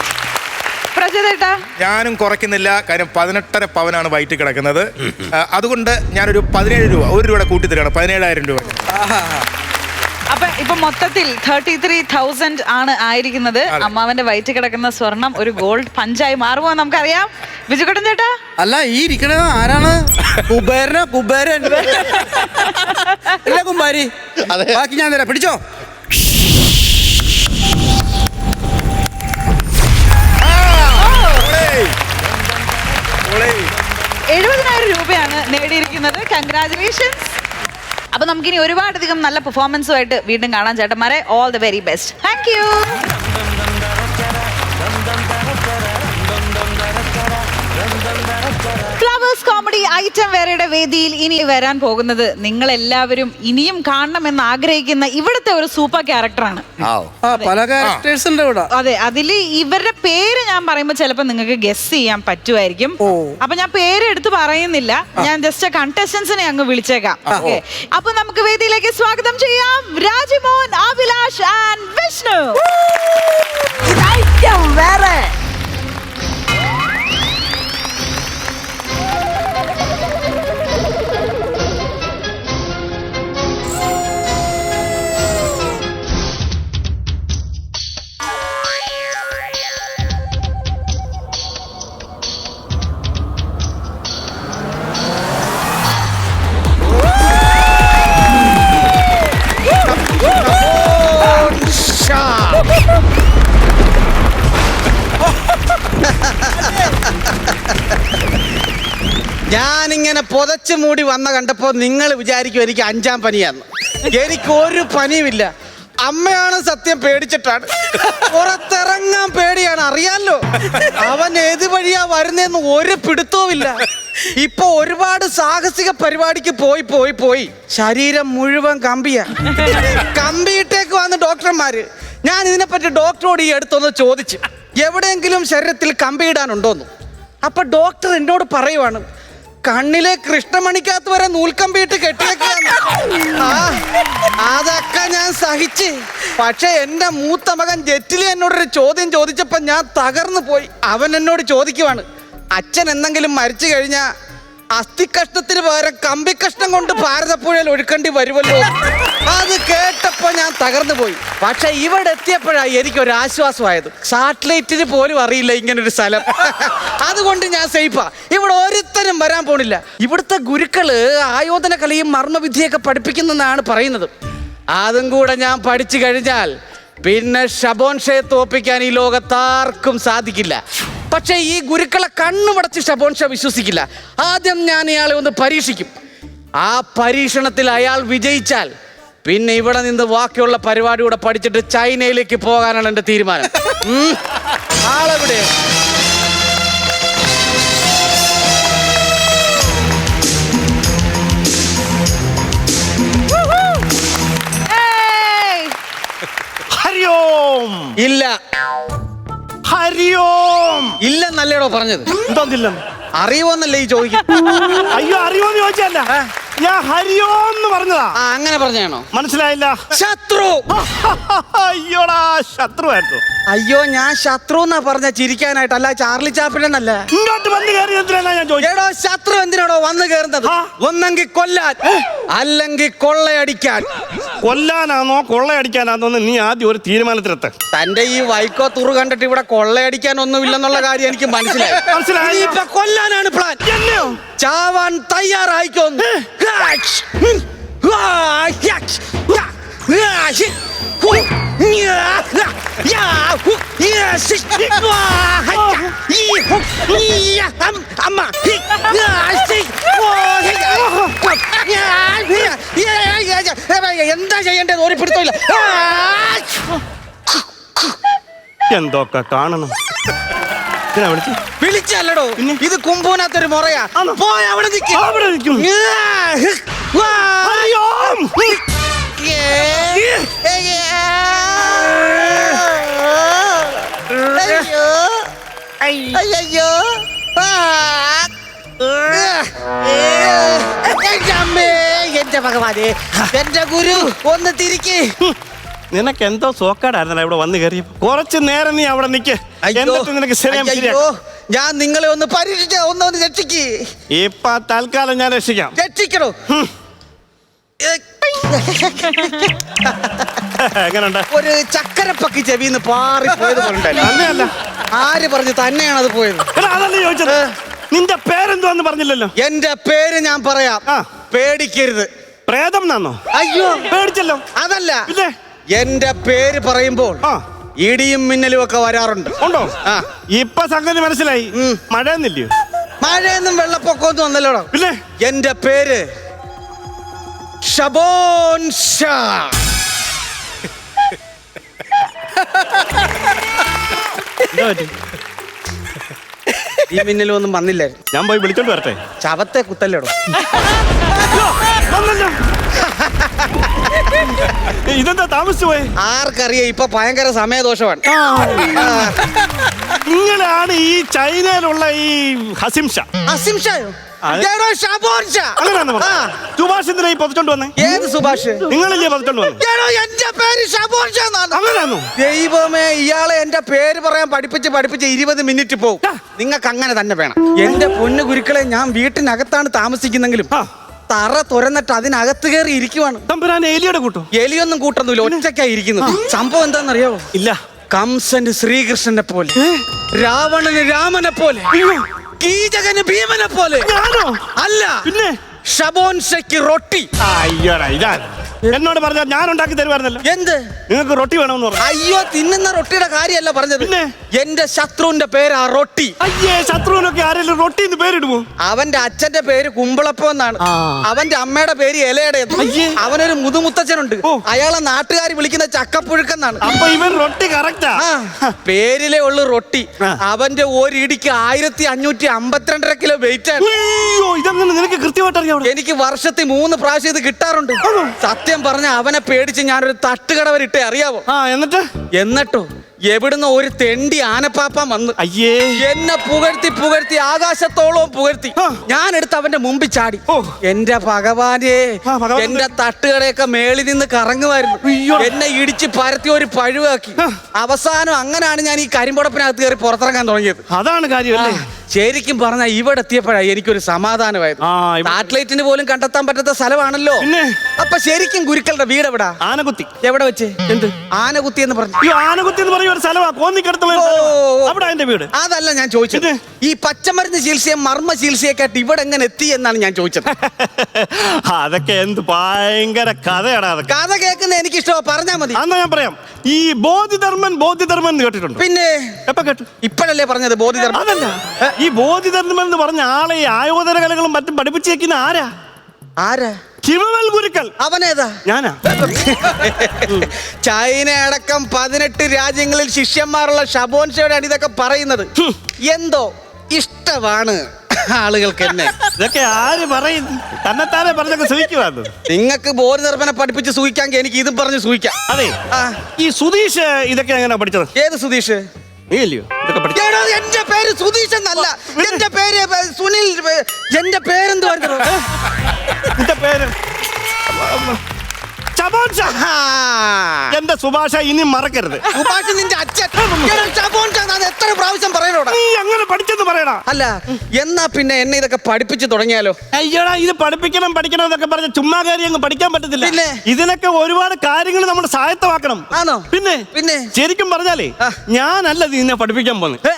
പ്രജേതേട്ടാ? ഞാനും കുറയ്ക്കുന്നില്ല, കാര്യം 18.5 പവനാണ് വയറ്റിൽ കിടക്കുന്നത്. അതുകൊണ്ട് ഞാനൊരു 17 രൂപ, 1 രൂപയുടെ കൂട്ടി തരികയാണ്, 17,000 രൂപ. അപ്പൊ ഇപ്പൊ മൊത്തത്തിൽ 33,000 ആണ് ആയിരിക്കുന്നത്. അമ്മാവന്റെ വയറ്റിൽ കിടക്കുന്ന സ്വർണം ഒരു ഗോൾഡ് പഞ്ചായി മാറുമോ നമുക്കറിയാം. ബിജുക്കുട്ടൻ ചേട്ടാ? അല്ല, ഈ ഇരിക്കണത് ആരാണ്? കുബേരൻ അല്ല കുമ്പാരി? ബാക്കി ഞാൻ തരാം, പിടിച്ചോ. 70,000 രൂപയാണ് നേടിയിരിക്കുന്നത്. കൺഗ്രാചുലേഷൻസ്. അപ്പൊ നമുക്കിനി ഒരുപാടധികം നല്ല പെർഫോമൻസുമായിട്ട് വീണ്ടും കാണാൻ ചേട്ടന്മാരെ. All the very best. Thank you. Flowers comedy item വേറെയുടെ വേദിയിൽ ഇനി വരാൻ പോകുന്നത് നിങ്ങൾ എല്ലാവരും ഇനിയും കാണണമെന്ന് ആഗ്രഹിക്കുന്ന ഇവിടുത്തെ ഒരു സൂപ്പർ ക്യാരക്ടറാണ്. പല ക്യാരക്ടേഴ്സ് ഉണ്ട് ഇവിടെ. അതെ, അതില് ഇവരുടെ പേര് ഞാൻ പറയുമ്പോ ചിലപ്പോ നിങ്ങൾക്ക് ഗസ് ചെയ്യാൻ പറ്റുമായിരിക്കും. അപ്പൊ ഞാൻ പേര് എടുത്ത് പറയുന്നില്ല, ഞാൻ ജസ്റ്റ് കണ്ടസ്റ്റൻസിനെ അങ്ങ് വിളിച്ചേക്കാം. ഓക്കെ, അപ്പൊ നമുക്ക് വേദിയിലേക്ക് സ്വാഗതം ചെയ്യാം രാജിമോൻ, അഭിലാഷ് ആൻഡ് വിഷ്ണു. വേറെ ഞാനിങ്ങനെ പുതച്ചു മൂടി വന്ന കണ്ടപ്പോ നിങ്ങൾ വിചാരിക്കും എനിക്ക് 5ാം പനിയാന്ന്. എനിക്കൊരു പനിയുമില്ല. അമ്മയാണ് സത്യം പേടിച്ചിട്ടാണ്. പുറത്തിറങ്ങാൻ പേടിയാണ്, അറിയാലോ. അവൻ ഏത് വഴിയാ വരുന്നതെന്ന് ഒരു പിടുത്തവുമില്ല. ഇപ്പൊ ഒരുപാട് സാഹസിക പരിപാടിക്ക് പോയി ശരീരം മുഴുവൻ കമ്പിയാ. കമ്പിയിട്ടേക്ക് വന്ന് ഡോക്ടർമാര്. ഞാൻ ഇതിനെപ്പറ്റി ഡോക്ടറോട് ഈ അടുത്തൊന്ന് ചോദിച്ചു, എവിടെയെങ്കിലും ശരീരത്തിൽ കമ്പിയിടാനുണ്ടോന്ന്. അപ്പൊ ഡോക്ടർ എന്നോട് പറയുവാണ്, കണ്ണിലെ കൃഷ്ണമണിക്കകത്ത് വരെ നൂൽക്കമ്പിയിട്ട് കെട്ടിയേക്കാണ്. അതൊക്കെ ഞാൻ സഹിച്ച്. പക്ഷെ എന്റെ മൂത്ത മകൻ ജെറ്റിലി എന്നോടൊരു ചോദ്യം ചോദിച്ചപ്പോ ഞാൻ തകർന്നു പോയി. അവൻ എന്നോട് ചോദിക്കുവാണ്, അച്ഛൻ എന്തെങ്കിലും മരിച്ചു കഴിഞ്ഞാ അസ്ഥികഷ്ണത്തിന് പകരം കമ്പിക്കഷ്ണം കൊണ്ട് ഭാരതപ്പുഴയിൽ ഒഴുക്കേണ്ടി വരുമല്ലോ. അത് കേട്ടപ്പോ ഞാൻ തകർന്നു പോയി. പക്ഷെ ഇവിടെ എത്തിയപ്പോഴാണ് എനിക്കൊരു ആശ്വാസമായത്. സാറ്റലൈറ്റിന് പോലും അറിയില്ല ഇങ്ങനൊരു സ്ഥലം. അതുകൊണ്ട് ഞാൻ സേഫാ. ഇവിടെ ഒരുത്തരും വരാൻ പോണില്ല. ഇവിടുത്തെ ഗുരുക്കള് ആയോധന കലയും മർമ്മവിദ്യയൊക്കെ പഠിപ്പിക്കുന്നെന്നാണ് പറയുന്നത്. അതും കൂടെ ഞാൻ പഠിച്ചു കഴിഞ്ഞാൽ പിന്നെ ഷബോൺ ഷേ തോപ്പിക്കാൻ ഈ ലോകത്താർക്കും സാധിക്കില്ല. പക്ഷേ ഈ ഗുരുക്കളെ കണ്ണുമടച്ച് ഷബോൺ ഷാ വിശ്വസിക്കില്ല. ആദ്യം ഞാൻ ഇയാളെ ഒന്ന് പരീക്ഷിക്കും. ആ പരീക്ഷണത്തിൽ അയാൾ വിജയിച്ചാൽ പിന്നെ ഇവിടെ നിന്ന് ബാക്കിയുള്ള പരിപാടി കൂടെ പഠിച്ചിട്ട് ചൈനയിലേക്ക് പോകാനാണ് എൻ്റെ തീരുമാനം. ആളെവിടെ? ഹരിയോം. ഇല്ല. ഹരിയോം ഇല്ലെന്നല്ലേടോ പറഞ്ഞത്? എന്തോന്നില്ല? അറിയുമോന്നല്ലേ ഈ ചോദിക്കും? അയ്യോ, അറിയോന്ന് ചോദിച്ചല്ല, ഞാൻ ഹരിയോം എന്ന് പറഞ്ഞതാ. അങ്ങനെ പറഞ്ഞാണോ? മനസ്സിലായില്ല. ശത്രു. അയ്യോടാ, ശത്രുവായിരുന്നു. അയ്യോ, ഞാൻ ശത്രു എന്നാ പറഞ്ഞ ചിരിക്കാനായിട്ട്, അല്ല ചാർലി ചാപ്പിലെന്നല്ല. ഇങ്ങോട്ട് വന്ന് കയറി എന്തിനാ ഞാൻ ചോദിച്ചോ. ശത്രു എന്തിനാണോ വന്ന് കയറുന്നത്? ഒന്നെങ്കിൽ കൊല്ലാൻ, അല്ലെങ്കിൽ കൊള്ളയടിക്കാൻ. കൊല്ലാനാണോ കൊള്ളയടിക്കാനാണോ നീ ആദ്യം ഒരു തീരുമാനത്തിലെത്ത. തന്റെ ഈ വൈക്കോ തുറു കണ്ടിട്ട് ഇവിടെ കൊള്ളയടിക്കാൻ ഒന്നുമില്ലെന്നുള്ള കാര്യം എനിക്ക് മനസ്സിലായി. ഇപ്പൊ കൊല്ലാനാണ് പ്ലാൻ. ചാവാൻ തയ്യാറായിക്കോന്ന്. എന്താ ചെയ്യേണ്ടത് ഒരു പിടുത്തമില്ല. എന്തൊക്കെ കാണണം. വിളിച്ചല്ലടോ, ഇത് കുമ്പൂനത്തൊരു മുറയാ. പോയി അവിടെ നിൽക്കും. അയ്യോ, എന്റെ ഭഗവാനെ, എന്റെ ഗുരു ഒന്ന് തിരിക്ക്. നിനക്ക് എന്തോ സോക്കാടായിരുന്നല്ലോ ഇവിടെ വന്ന് കയറി കുറച്ച് നേരം നീ അവിടെ നിക്ക്. എന്നിട്ട് നിനക്ക് ശരിയാ ഞാൻ നിങ്ങളെ ഒന്ന് പരീക്ഷിച്ച ഒന്ന് രക്ഷിക്ക്. ഇപ്പൊ തൽക്കാലം ഞാൻ രക്ഷിക്കാം. രക്ഷിക്കണോ? എങ്ങനെയുണ്ട്? ഒരു ചക്കരപ്പക്കി ചെവിന്ന് പാറി പോയത് അല്ല ആര് പറഞ്ഞു തന്നെയാണ് അത് പോയത്? അതല്ലേ ചോദിച്ചത്. നിന്റെ പേരെന്തുവാന്ന് പറഞ്ഞില്ലല്ലോ. എന്റെ പേര് ഞാൻ പറയാം. പേടിക്കരുത്. പ്രേതം എന്നാന്നോ? അയ്യോ പേടിച്ചല്ലോ. അതല്ല, പിന്നെ എന്റെ പേര് പറയുമ്പോൾ ഇടിയും മിന്നലും ഒക്കെ വരാറുണ്ട്. ഉണ്ടോ? ഇപ്പൊ സംഗതി മനസ്സിലായി. മഴയൊന്നില്ലയോ? മഴയൊന്നും വെള്ളപ്പൊക്കമൊന്നും വന്നല്ലോടോ. പിന്നെ എന്റെ പേര് ഷബോൻ ഷാ. ഈ മിന്നലും ഒന്നും വന്നില്ലായിരുന്നു. ഞാൻ പോയി വിളിച്ചോണ്ട് വരട്ടെ. ശവത്തെ കുത്തല്ലേടോ. ഇതെന്താ താമസിച്ചു പോയെ? ആർക്കറിയാം, ഇപ്പൊ ഭയങ്കര സമയദോഷമാണ്. നിങ്ങളാണ് ഈ ചൈനയിലുള്ള ഈ ഹസിം ഷാ. ഹസിം ഷായോ? ഷബോൻ ഷാ. സുഭാഷ് എന്തിനാ ഈ പൊതിച്ചോണ്ട് വന്നേ? ഏത് സുഭാഷ്? നിങ്ങളല്ലേ പൊതിച്ചോണ്ട് വന്നേ? എന്റെ പേര് ഷബോൻ ഷാ എന്നാണ്. അങ്ങനെയാണോ? ദൈവമേ, ഇയാളെ എന്റെ പേര് പറയാൻ പഠിപ്പിച്ച് 20 മിനിറ്റ് പോകും. നിങ്ങൾക്ക് അങ്ങനെ തന്നെ വേണം. എന്റെ പൊന്നു ഗുരുക്കളെ, ഞാൻ വീട്ടിനകത്താണ് താമസിക്കുന്നെങ്കിലും തറ തുറന്നിട്ട് അതിനകത്ത് കയറി ഇരിക്കുവാണ്. തമ്പുരാൻ എലിയുടെ കൂട്ടോ? എലിയൊന്നും കൂട്ടൊന്നുമില്ല, ഒറ്റയ്ക്കായി ഇരിക്കുന്നത്. സംഭവം എന്താണെന്നറിയാവോ? ഇല്ല. കംസന് ശ്രീകൃഷ്ണനെ പോലെ, രാവണന് രാമനെ പോലെ, കീചകന് ഭീമനെ പോലെ. ഞാനോ? അല്ല, പിന്നെ ഷബോൻ ഷയ്ക്ക് റൊട്ടി. അയ്യോടാ, ഇതാണ് എന്നോട് പറഞ്ഞാൽ ഞാൻ ഉണ്ടാക്കി തരുമായിരുന്നല്ലോ. എന്ത്? നിങ്ങൾക്ക് റൊട്ടി വേണമെന്ന് പറഞ്ഞു. അയ്യോ, തിന്നുന്ന റൊട്ടിയുടെ കാര്യമല്ല പറഞ്ഞത്. പിന്നെ എന്റെ ശത്രുവിന്റെ പേരാ റൊട്ടി. അയ്യേ, ശത്രുവിനൊക്കെ ആരെങ്കിലും റൊട്ടി എന്ന് പേരിടുമോ? അവന്റെ അച്ഛന്റെ പേര് കുമ്പളപ്പം എന്നാണ്. അവന്റെ അമ്മയുടെ പേര് ഇലയുടെ. അവനൊരു മുതുമുത്തച്ഛനുണ്ട്, അയാളെ നാട്ടുകാർ വിളിക്കുന്ന ചക്കപ്പുഴുക്കെന്നാണ്. അപ്പൊ ഇവൻ റൊട്ടി കറക്റ്റാ. പേരിലേ ഉള്ളു റൊട്ടി. അവന്റെ ഒരിടിക്ക് 1552 കിലോ വെയിറ്റ് ആണ്. ഇതെങ്ങനെ നിനക്ക് കൃത്യമായിട്ട് അറിയാം? എനിക്ക് വർഷത്തിൽ 3 പ്രാവശ്യം ഇത് കിട്ടാറുണ്ട്. സത്യം പറഞ്ഞ അവനെ പേടിച്ച് ഞാനൊരു തട്ടുകട വരെ ഇട്ടേ. അറിയാവോ? എന്നിട്ടോ എവിടുന്ന് ഒരു തെണ്ടി ആനപ്പാപ്പ വന്ന് അയ്യേ എന്നെ പുകഴ്ത്തി ആകാശത്തോളം പുകഴ്ത്തി. ഞാൻ എടുത്ത് അവന്റെ മുമ്പിൽ ചാടി. എന്റെ ഭഗവാനെ, എന്റെ തട്ടുകടയൊക്കെ മേളിൽ നിന്ന് കറങ്ങുമായിരുന്നു. എന്നെ ഇടിച്ച് പരത്തി ഒരു പഴുവാക്കി. അവസാനം അങ്ങനെയാണ് ഞാൻ ഈ കരിമ്പുടപ്പിനകത്ത് കയറി പുറത്തിറങ്ങാൻ തുടങ്ങിയത്. അതാണ് കാര്യമല്ലേ? ശരിക്കും പറഞ്ഞാൽ ഇവിടെ എത്തിയപ്പോഴാണ് എനിക്കൊരു സമാധാനമായിരുന്നു. സാറ്റലൈറ്റിന് പോലും കണ്ടെത്താൻ പറ്റാത്ത സ്ഥലമാണല്ലോ. അപ്പൊ ശരിക്കും ഗുരുക്കളുടെ വീട് എവിടാ? ആനകുത്തി. എവിടെ വെച്ച്? എന്ത് ആനകുത്തി എന്ന് പറഞ്ഞു? ആനകുത്തി എന്ന് പറയുന്ന ഒരു സ്ഥലമാ, കോന്നിക്കടുത്തുള്ള അവിടെ എന്റെ വീട്. അതല്ല ഞാൻ ചോദിച്ചത്. ഈ പച്ചമരുന്ന് ചികിത്സയും മർമ്മ ചികിത്സയൊക്കെ ആയിട്ട് ഇവിടെ എങ്ങനെ എത്തി എന്നാണ് ഞാൻ ചോദിച്ചത്. അതൊക്കെ എന്ത് ഭയങ്കര കഥയാണ്. അതൊക്കെ കഥ കേൾക്കുന്ന എനിക്ക് ഇഷ്ടമാണ്, പറഞ്ഞാൽ മതി. അന്നാ ഞാൻ പറയാം. ഈ ബോധിധർമ്മൻ കേട്ടിട്ടുണ്ട്? പിന്നെ എപ്പോ കേട്ടു? ഇപ്പോഴല്ലേ പറഞ്ഞത് ബോധിധർമ്മൻ? അതല്ല, ഈ ബോധിധർമ്മൻ എന്ന് പറഞ്ഞ ആളെ ഈ ആയോധന കലകളും മറ്റും പഠിപ്പിച്ചേക്കുന്ന ആരാ? ശിവവൽ ഗുരുക്കൾ. അവനേതാ? ഞാനാ. ചൈന അടക്കം 18 രാജ്യങ്ങളിൽ ശിഷ്യന്മാരുള്ള ഷബോൻ ഷയോടാണ് ഇതൊക്കെ പറയുന്നത്. എന്തോ ഇഷ്ടമാണ് ആളുകൾക്ക് എന്നെ. ഇതൊക്കെ ആര് പറയും? തന്നെത്താനെ പറഞ്ഞൊക്കെ സൂഹിക്കുവാന്ന്. നിങ്ങൾക്ക് ബോധിധർമ്മനെ പഠിപ്പിച്ച് സൂഹിക്കാമെങ്കിൽ എനിക്ക് ഇതും പറഞ്ഞ് സൂഹിക്കാം. അതെ. ഈ സുധീഷ് ഇതൊക്കെ എങ്ങനെ പഠിച്ചത്? ഏത് സുധീഷ്? നീയല്ലയോ ഇതൊക്കെ പഠിച്ചത്? എന്റെ പേര് സുധീഷ് എന്നല്ല, എന്റെ പേര് സുനിൽ. എന്റെ പേരെന്തുവായിരുന്നു? എന്റെ പേര് ഷബോൻ ഷാ. എന്റെ സുഭാഷ ഇനി മറക്കരുത്. സുഭാഷ് നിന്റെ അച്ഛൻ. ഷബോൻ ഷാ എത്ര പ്രാവശ്യം പറയണോടാ? നീ അങ്ങനെ പഠിച്ചെന്ന് പറയടാ. അല്ല, എന്നാ പിന്നെ എന്നെ ഇതൊക്കെ പഠിപ്പിച്ച് തുടങ്ങിയാലോ? അയ്യോടാ, ഇത് പഠിപ്പിക്കണം എന്നൊക്കെ പറഞ്ഞ ചുമ്മാ കാര്യം അങ്ങ് പഠിക്കാൻ പറ്റത്തില്ല. പിന്നെ ഇതിനൊക്കെ ഒരുപാട് കാര്യങ്ങൾ നമ്മൾ സ്വായത്തമാക്കണം. ആണോ? പിന്നെ ശരിക്കും പറഞ്ഞാലേ ഞാനല്ല നിന്നെ പഠിപ്പിക്കാൻ പോകുന്നത്.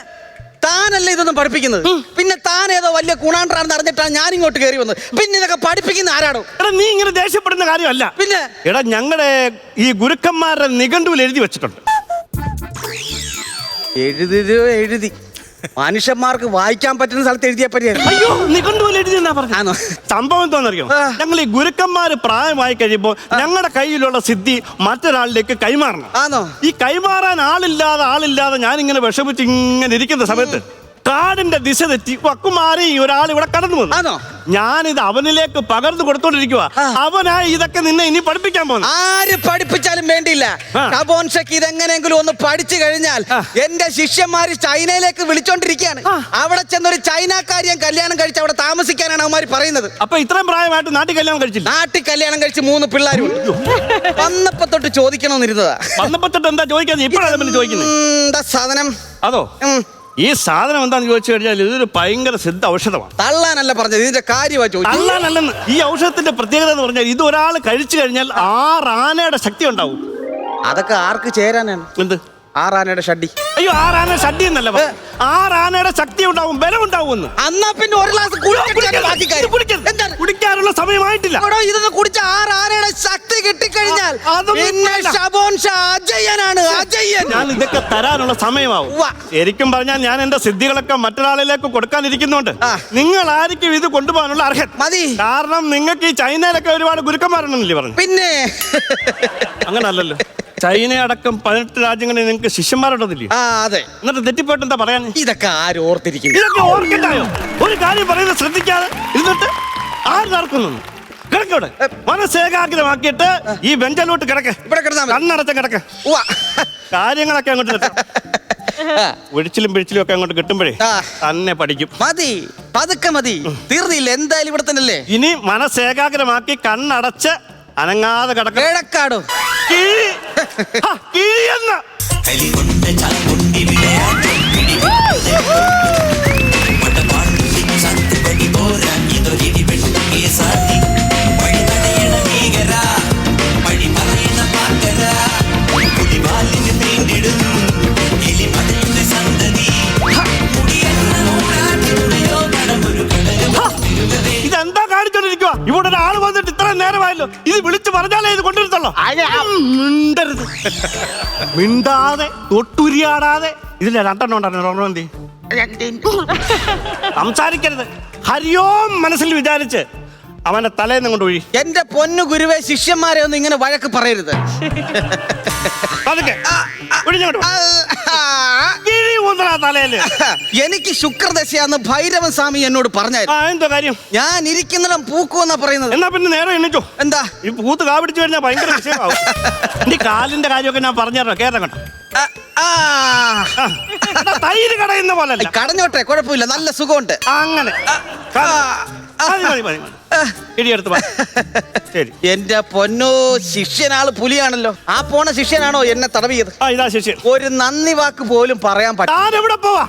താനല്ല ഇതൊന്നും പഠിപ്പിക്കുന്നത്. പിന്നെ താൻ ഏതോ വലിയ കുണാണ്ടാണെന്ന് അറിഞ്ഞിട്ടാണ് ഞാൻ ഇങ്ങോട്ട് കയറി വന്നത്. പിന്നെ ഇതൊക്കെ പഠിപ്പിക്കുന്ന ആരാണോ? എടാ, നീ ഇങ്ങനെ ദേഷ്യപ്പെടുന്ന കാര്യമല്ല. പിന്നെ എടാ, ഞങ്ങളുടെ ഈ ഗുരുക്കന്മാരുടെ നിഘണ്ടുവിൽ എഴുതി വെച്ചിട്ടുണ്ട്. എഴുതി മനുഷ്യന്മാർക്ക് വായിക്കാൻ പറ്റുന്ന സ്ഥലത്ത് എഴുതിയ പറ്റിയായിരുന്നു. അയ്യോ, നിഘണ്ടുവിൽ എഴുതി എന്നാ പറഞ്ഞു. സംഭവം എന്താണെന്നറിയോ? ഞങ്ങൾ ഈ ഗുരുക്കന്മാര് പ്രായമായി കഴിയുമ്പോൾ ഞങ്ങളുടെ കയ്യിലുള്ള സിദ്ധി മറ്റൊരാളിലേക്ക് കൈമാറണം. ആണോ? ഈ കൈമാറാൻ ആളില്ലാതെ ഞാനിങ്ങനെ വിഷമിച്ച് ഇങ്ങനെ ഇരിക്കുന്ന സമയത്ത് കാടിന്റെ ദിശ തെറ്റി വക്കുമാറി ഒരാൾ ഇവിടെ കടന്നു വന്നു. ആണോ? ഞാനിത് അവനിലേക്ക് പകർന്നു കൊടുത്തോണ്ടിരിക്കുക. അവനായി ഇതൊക്കെ നിന്നെ ഇനി പഠിപ്പിക്കാൻ പോകുന്നു. ആര് പഠിപ്പിച്ചാലും വേണ്ടിയില്ല. ഷാബോൻ ഷെക്ക് ഇതെങ്ങനെയെങ്കിലും ഒന്ന് പഠിച്ചു കഴിഞ്ഞാൽ എന്റെ ശിഷ്യന്മാര് ചൈനയിലേക്ക് വിളിച്ചോണ്ടിരിക്കുകയാണ്. അവിടെ ചെന്നൊരു ചൈനക്കാരിയെ കല്യാണം കഴിച്ച് അവിടെ താമസിക്കാനാണ് അവന്മാര് പറയുന്നത്. അപ്പൊ ഇത്രയും പ്രായമായിട്ട് നാട്ടിൽ കല്യാണം കഴിച്ചില്ല? നാട്ടിൽ കല്യാണം കഴിച്ച് 3 പിള്ളേരും വന്നപ്പോ തൊട്ട് ചോദിക്കണമെന്നിരുന്നതാ. വന്നപ്പോ തൊട്ട് എന്താ ചോദിക്കാതെ ഇപ്പോഴാണ് പിന്നെ ചോദിക്കുന്നത്? എന്താ സാധനം? അതോ ഈ സാധനം എന്താന്ന് ചോദിച്ചു കഴിഞ്ഞാൽ ഇതൊരു ഭയങ്കര സിദ്ധ ഔഷധമാണ്. തള്ളാനല്ല പറഞ്ഞത്, ഇതിന്റെ കാര്യമാ ചോദിച്ചത്. അല്ലാന്നല്ലെന്ന്. ഈ ഔഷധത്തിന്റെ പ്രത്യേകത എന്ന് പറഞ്ഞാൽ ഇത് ഒരാൾ കഴിച്ചു കഴിഞ്ഞാൽ 6 ആനയുടെ ശക്തി ഉണ്ടാവും. അതൊക്കെ ആർക്ക് ചേരാനാണ്? എന്ത് 6 ആനയുടെ ഷഡ്ഡി? അയ്യോ 6 ആന ഷഡ്ഡി എന്നല്ല, 6 ആനയുടെ ശക്തി ഉണ്ടാവും, ബലം ഉണ്ടാവും. എന്നാ പിന്നെ ഒരു ഗ്ലാസ് കുടിക്കാനുള്ള സമയമായിട്ടില്ല. ഇതൊന്ന് കുടിച്ച 6 ആനയുടെ ശക്തി കിട്ടിക്കഴിഞ്ഞാൽ പിന്നെ ഷാബോൻ ഷാ അജയ്യനാണ്, അജയ്യൻ. ഞാൻ ഇതൊക്കെ തരാനുള്ള സമയമാവും. ശരിക്കും പറഞ്ഞാൽ ഞാൻ എന്റെ സിദ്ധികളൊക്കെ മറ്റൊരാളിലേക്ക് കൊടുക്കാനിരിക്കുന്നുണ്ട്. നിങ്ങൾ ആയിരിക്കും ഇത് കൊണ്ടുപോകാനുള്ള അർഹൻ. മതി. കാരണം നിങ്ങൾക്ക് ഈ ചൈനയിലൊക്കെ ഒരുപാട് ഗുരുക്കന്മാരുണ്ടെന്നല്ലേ പറഞ്ഞു? പിന്നെ അങ്ങനല്ലല്ലോ, ചൈന അടക്കം 18 രാജ്യങ്ങളിൽ നിങ്ങൾക്ക് ശിഷ്യന്മാരുണ്ടെന്നില്ലേ? അതെ. എന്നിട്ട് തെറ്റിപ്പോയിട്ട് എന്താ പറയാൻ? ഇതൊക്കെ ആര് ഓർത്തിരിക്കും? ഇതൊക്കെ ഓർക്കണ്ടായോ? ഒരു കാര്യം പറയുന്നത് ശ്രദ്ധിക്കാതെ ഇരുന്നിട്ട് ആര് നടക്കുന്നു? കിടക്കവിടെ മനസ്സേകാഗ്രമാക്കിയിട്ട് ഈ ബെഞ്ചലോട്ട് കിടക്കെ. ഇവിടെ കിടന്നാ കണ്ണടച്ച കിടക്കെ. കാര്യങ്ങളൊക്കെ അങ്ങോട്ട് ഒഴിച്ചിലും പിഴിച്ചിലും ഒക്കെ അങ്ങോട്ട് കിട്ടുമ്പോഴേ തന്നെ പഠിക്കും. മതി, പതുക്കെ മതി. തീർന്നില്ല, എന്തായാലും ഇവിടെ തന്നെയല്ലേ. ഇനി മനസ്സേകാഗ്രമാക്കി കണ്ണടച്ച് അനങ്ങാതെ കിടക്കാടോ. ഇതെന്താ കാണിച്ചോണ്ടിരിക്കുക? ഇവിടെ ഒരാൾ വന്നിട്ട് ഇത്ര നേരമായല്ലോ, ഇത് വിളിച്ചു പറഞ്ഞാലേ ഇത് കൊണ്ടുവരുത്തുള്ളൂ. മിണ്ടരുത്, മിണ്ടാതെ തൊട്ടുരിയാടാതെ. ഇതിലെ 2 ഉണ്ടായിരുന്നു. സംസാരിക്കരുത്. ഹരിയോം മനസ്സിൽ വിചാരിച്ച് അവന്റെ തലേന്ന് കൊണ്ട് ഒഴി. എന്റെ പൊന്നു ഗുരുവേ, ശിഷ്യന്മാരെ ഒന്നും ഇങ്ങനെ വഴക്ക് പറയരുത്. തലയില് എനിക്ക് ശുക്രദശയാന്ന് ഭൈരവൻ സ്വാമി എന്നോട് പറഞ്ഞായിരുന്നു. എന്തോ കാര്യം? ഞാൻ ഇരിക്കുന്നിടം പൂക്കുമെന്നാ പറയുന്നത്. എന്നാ പിന്നെ നേരെ എണ്ണിച്ചോ. എന്താ ഈ പൂത്ത് കാപിടിച്ചു കഴിഞ്ഞാൽ ഭയങ്കര വിഷയമാവും. ഈ കാലിന്റെ കാര്യമൊക്കെ ഞാൻ പറഞ്ഞുതരാം, കേരളം കണ്ടോ? തൈര് കടയുന്ന പോലെ കടഞ്ഞോട്ടെ, കുഴപ്പമില്ല, നല്ല സുഖമുണ്ട്. അങ്ങനെ ഇടിയെടുത്ത് ശരി. എന്റെ പൊന്നോ, ശിഷ്യനാള് പുലിയാണല്ലോ. ആ പോണ ശിഷ്യനാണോ എന്നെ തടവിയത്? ഇതാ ശിഷ്യൻ. ഒരു നന്ദി വാക്ക് പോലും പറയാൻ പറ്റും. എവിടെ പോവാ?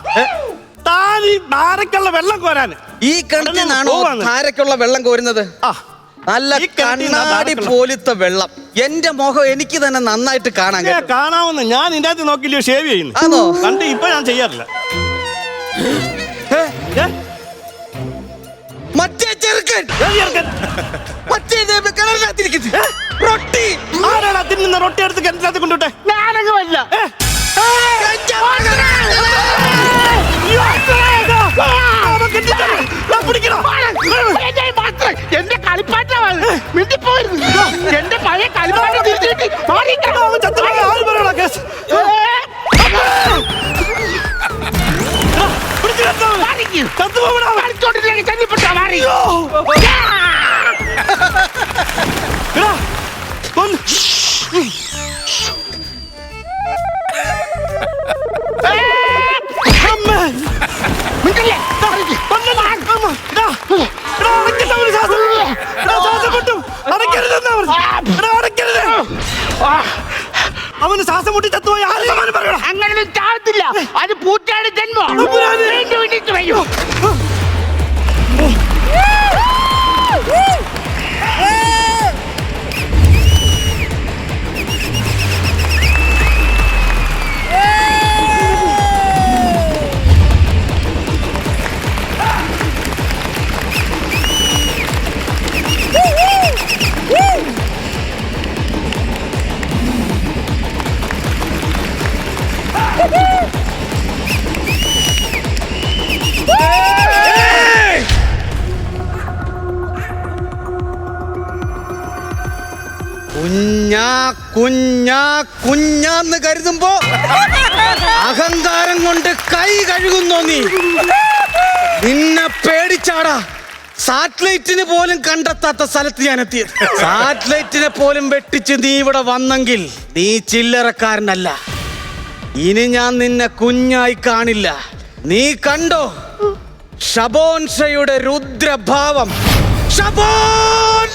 താൻ ഈ ധാരക്കുള്ള വെള്ളം കോരാൻ ഈ കിണറ്റിനാണോ ധാരക്കുള്ള വെള്ളം കോരുന്നത്? നല്ല കണ്ണാടി പോലത്തെ വെള്ളം. എന്റെ മുഖം എനിക്ക് തന്നെ നന്നായിട്ട് കാണാവുന്ന. ഞാൻ ഇതിന്റെ അകത്ത് നോക്കില്ലയോ ഷേവ് ചെയ്യുന്നു? ആണോ? കണ്ട് ഇപ്പൊ ഞാൻ ചെയ്യാറില്ല. മറ്റേ ചെറുക്കൻ മറ്റേ റൊട്ടി ആരാണ് തിന്നുന്ന? റൊട്ടി എടുത്ത് കിണറ്റിനകത്ത് കൊണ്ടുവിട്ടെ. എന്റെ കളിപ്പാട്ടമാണ് എന്റെ പഴയ കളിപ്പാട്ടം തിരിച്ചിട്ട് അവന് ശ്വാസം മുട്ടി ചത്തുപോയി. അങ്ങനെ ചാകത്തില്ല, അത് പൂച്ചയുടെ ജന്മം. വയ്യോ Hey! കുഞ്ഞാന്ന് കരുതുമ്പോ അഹങ്കാരം കൊണ്ട് കൈ കഴുകുന്നോ നീ? നിന്നെ പേടിച്ചാടാ സാറ്റലൈറ്റിന് പോലും കണ്ടെത്താത്ത സ്ഥലത്ത് ഞാൻ എത്തിയത്. സാറ്റലൈറ്റിനെ പോലും വെട്ടിച്ച് നീ ഇവിടെ വന്നെങ്കിൽ നീ ചില്ലറക്കാരനല്ല. ഇനി ഞാൻ നിന്നെ കുഞ്ഞായി കാണില്ല. നീ കണ്ടോ ഷബോൻഷയുടെ രുദ്രഭാവം. ഷബോൻ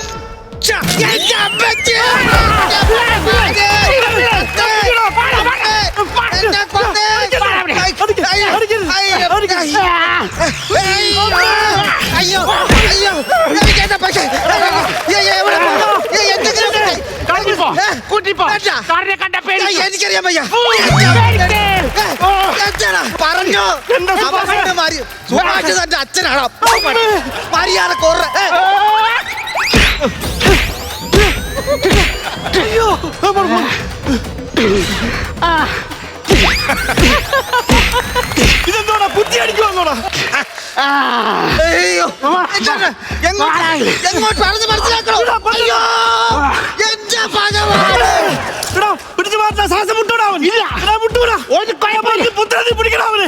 എനിക്കറിയാൻ വയ്യ. പറഞ്ഞോ സുഭാഷ് തന്റെ അച്ഛനാണോ? മര്യാദ കുറ. ഇതെന്തോടാ ബുദ്ധി അടിക്കുവാന്നോടാ? എങ്ങോട്ട് പറഞ്ഞ് മനസ്സിലാക്കണോ? അയ്യോ എന്റെ ഭഗവാനെ. പിടിച്ചു മാറ്റാ ശ്വാസം മുട്ടൂടാ അവൻ. ഇല്ല മുട്ടൂടാ. പുത്രത്തിൽ പിടിക്കണ അവന്.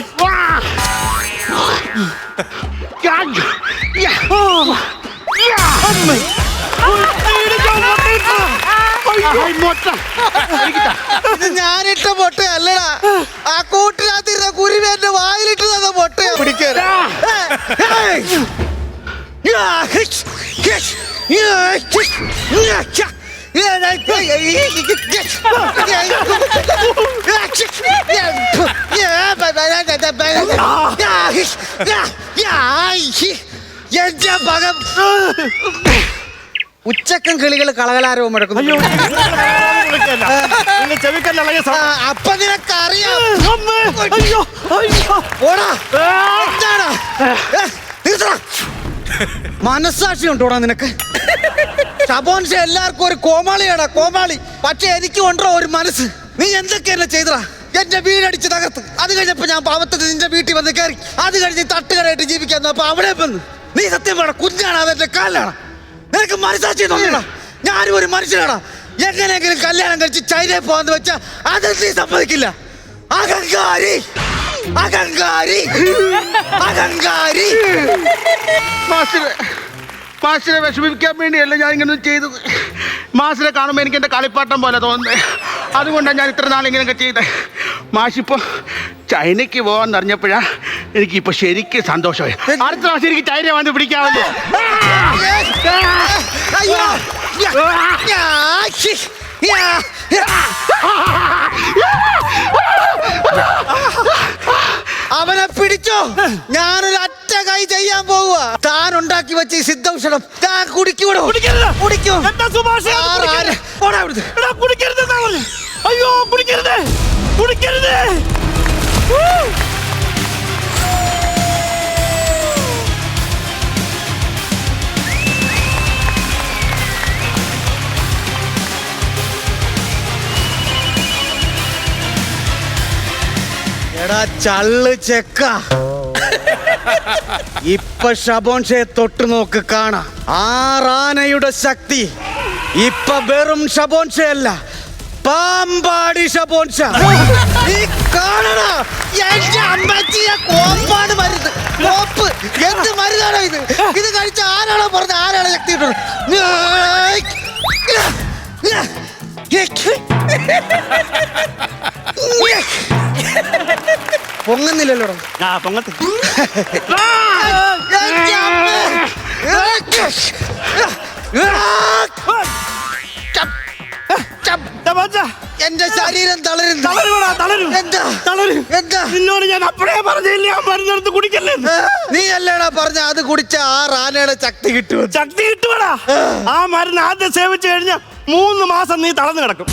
ഇത് ഞാനിട്ട പൊട്ടയല്ലടാ. ആ കൂട്ടിനകത്തിരുന്ന കുരുവേന്റെ വായിലിട്ട് തന്ന പൊട്ടയാ പിടിക്കാൻ. എന്റെ ഭഗം. ഉച്ചക്കൻ കിളികൾ കളകലാരവും മുഴക്കുന്നു. അപ്പൊ നിനക്കറിയാം. മനസ്സാക്ഷി ഉണ്ടോടാ നിനക്ക്? ഷബോൻഷ എല്ലാവർക്കും ഒരു കോമാളിയാടാ, കോമാളി. പക്ഷെ എനിക്ക് കൊണ്ടോ ഒരു മനസ്സ്. നീ എന്തൊക്കെയല്ല ചെയ്തടാ? എന്റെ വീടടിച്ച് തകർത്ത്. അത് കഴിഞ്ഞപ്പോ ഞാൻ പാവത്തിൽ നിന്റെ വീട്ടിൽ വന്ന് കയറി. അത് കഴിഞ്ഞ് തട്ടുകടയായിട്ട് ജീവിക്കാൻ. അപ്പൊ അവിടെ വന്ന് നീ സത്യം വേണം കുഞ്ഞാണ്, അതെന്റെ കാലിലാണ്. നിനക്ക് മനസ്സാക്ഷി തോന്നിയടാ? ഞാനും ഒരു മനുഷ്യനാടാ. എങ്ങനെയെങ്കിലും കല്യാണം കഴിച്ച് ചൈനയിൽ പോകാന്ന് വെച്ചാ അത് നീ സമ്മതിക്കില്ല. അഹങ്കാരി, അഹങ്കാരി, അഹങ്കാരി. മാഷിനെ വിഷമിപ്പിക്കാൻ വേണ്ടിയല്ല ഞാൻ ഇങ്ങനെ ചെയ്തത്. മാഷിനെ കാണുമ്പോൾ എനിക്ക് എൻ്റെ കളിപ്പാട്ടം പോലെ തോന്നുന്നത്. അതുകൊണ്ടാണ് ഞാൻ ഇത്ര നാളിങ്ങനെയൊക്കെ ചെയ്തത്. മാഷിപ്പോൾ ചൈനയ്ക്ക് പോകാമെന്ന് അറിഞ്ഞപ്പോഴാ എനിക്കിപ്പോൾ ശരിക്കും സന്തോഷമായി. അടുത്ത പ്രാവശ്യം എനിക്ക് ചൈന വന്ന് പിടിക്കാമല്ലോ. അവനെ പിടിച്ചോ. ഞാനൊരു അറ്റ കൈ ചെയ്യാൻ പോവുക. താൻ ഉണ്ടാക്കി വെച്ച ഈ സിദ്ധൌഷധം താൻ കുടിക്കൂടോ? കുടിക്കൂ. അയ്യോ കുടിക്കരുത്, കുടിക്കരുത്. എടാ ചള്ള് ചെക്ക, ഇപ്പൊ ഷബോൻഷയെ തൊട്ടു നോക്ക് കാണാം. ആറാനയുടെ ശക്തി ഇപ്പൊ വെറും ഷബോൻഷയല്ല, പാമ്പാടി ഷബോൻഷ. നീ കാണണ എന്റെ അമ്മച്ചിയെ കോപ്പാണ് മരുന്ന്. കോപ്പ് എന്ത് മരുന്നാണോ ഇത്? ഇത് കഴിച്ച ആരാണോ പറഞ്ഞത്? ആരാണോ ശക്തി കിട്ടുന്നത്? പൊങ്ങുന്നില്ലല്ലോ. പൊങ്ങത്ത് എന്റെ ശരീരം തളരുന്നു. നിന്നോട് ഞാൻ അപ്പഴേ പറഞ്ഞില്ല ആ മരുന്നെടുത്ത് കുടിക്കല്ലേ. നീ അല്ലേടാ പറഞ്ഞ അത് കുടിച്ച ആ റാനയുടെ ശക്തി കിട്ടും. ശക്തി കിട്ടുവാടാ. ആ മരുന്ന് ആദ്യം സേവിച്ചു കഴിഞ്ഞാൽ 3 മാസം നീ തളർന്നു കിടക്കും.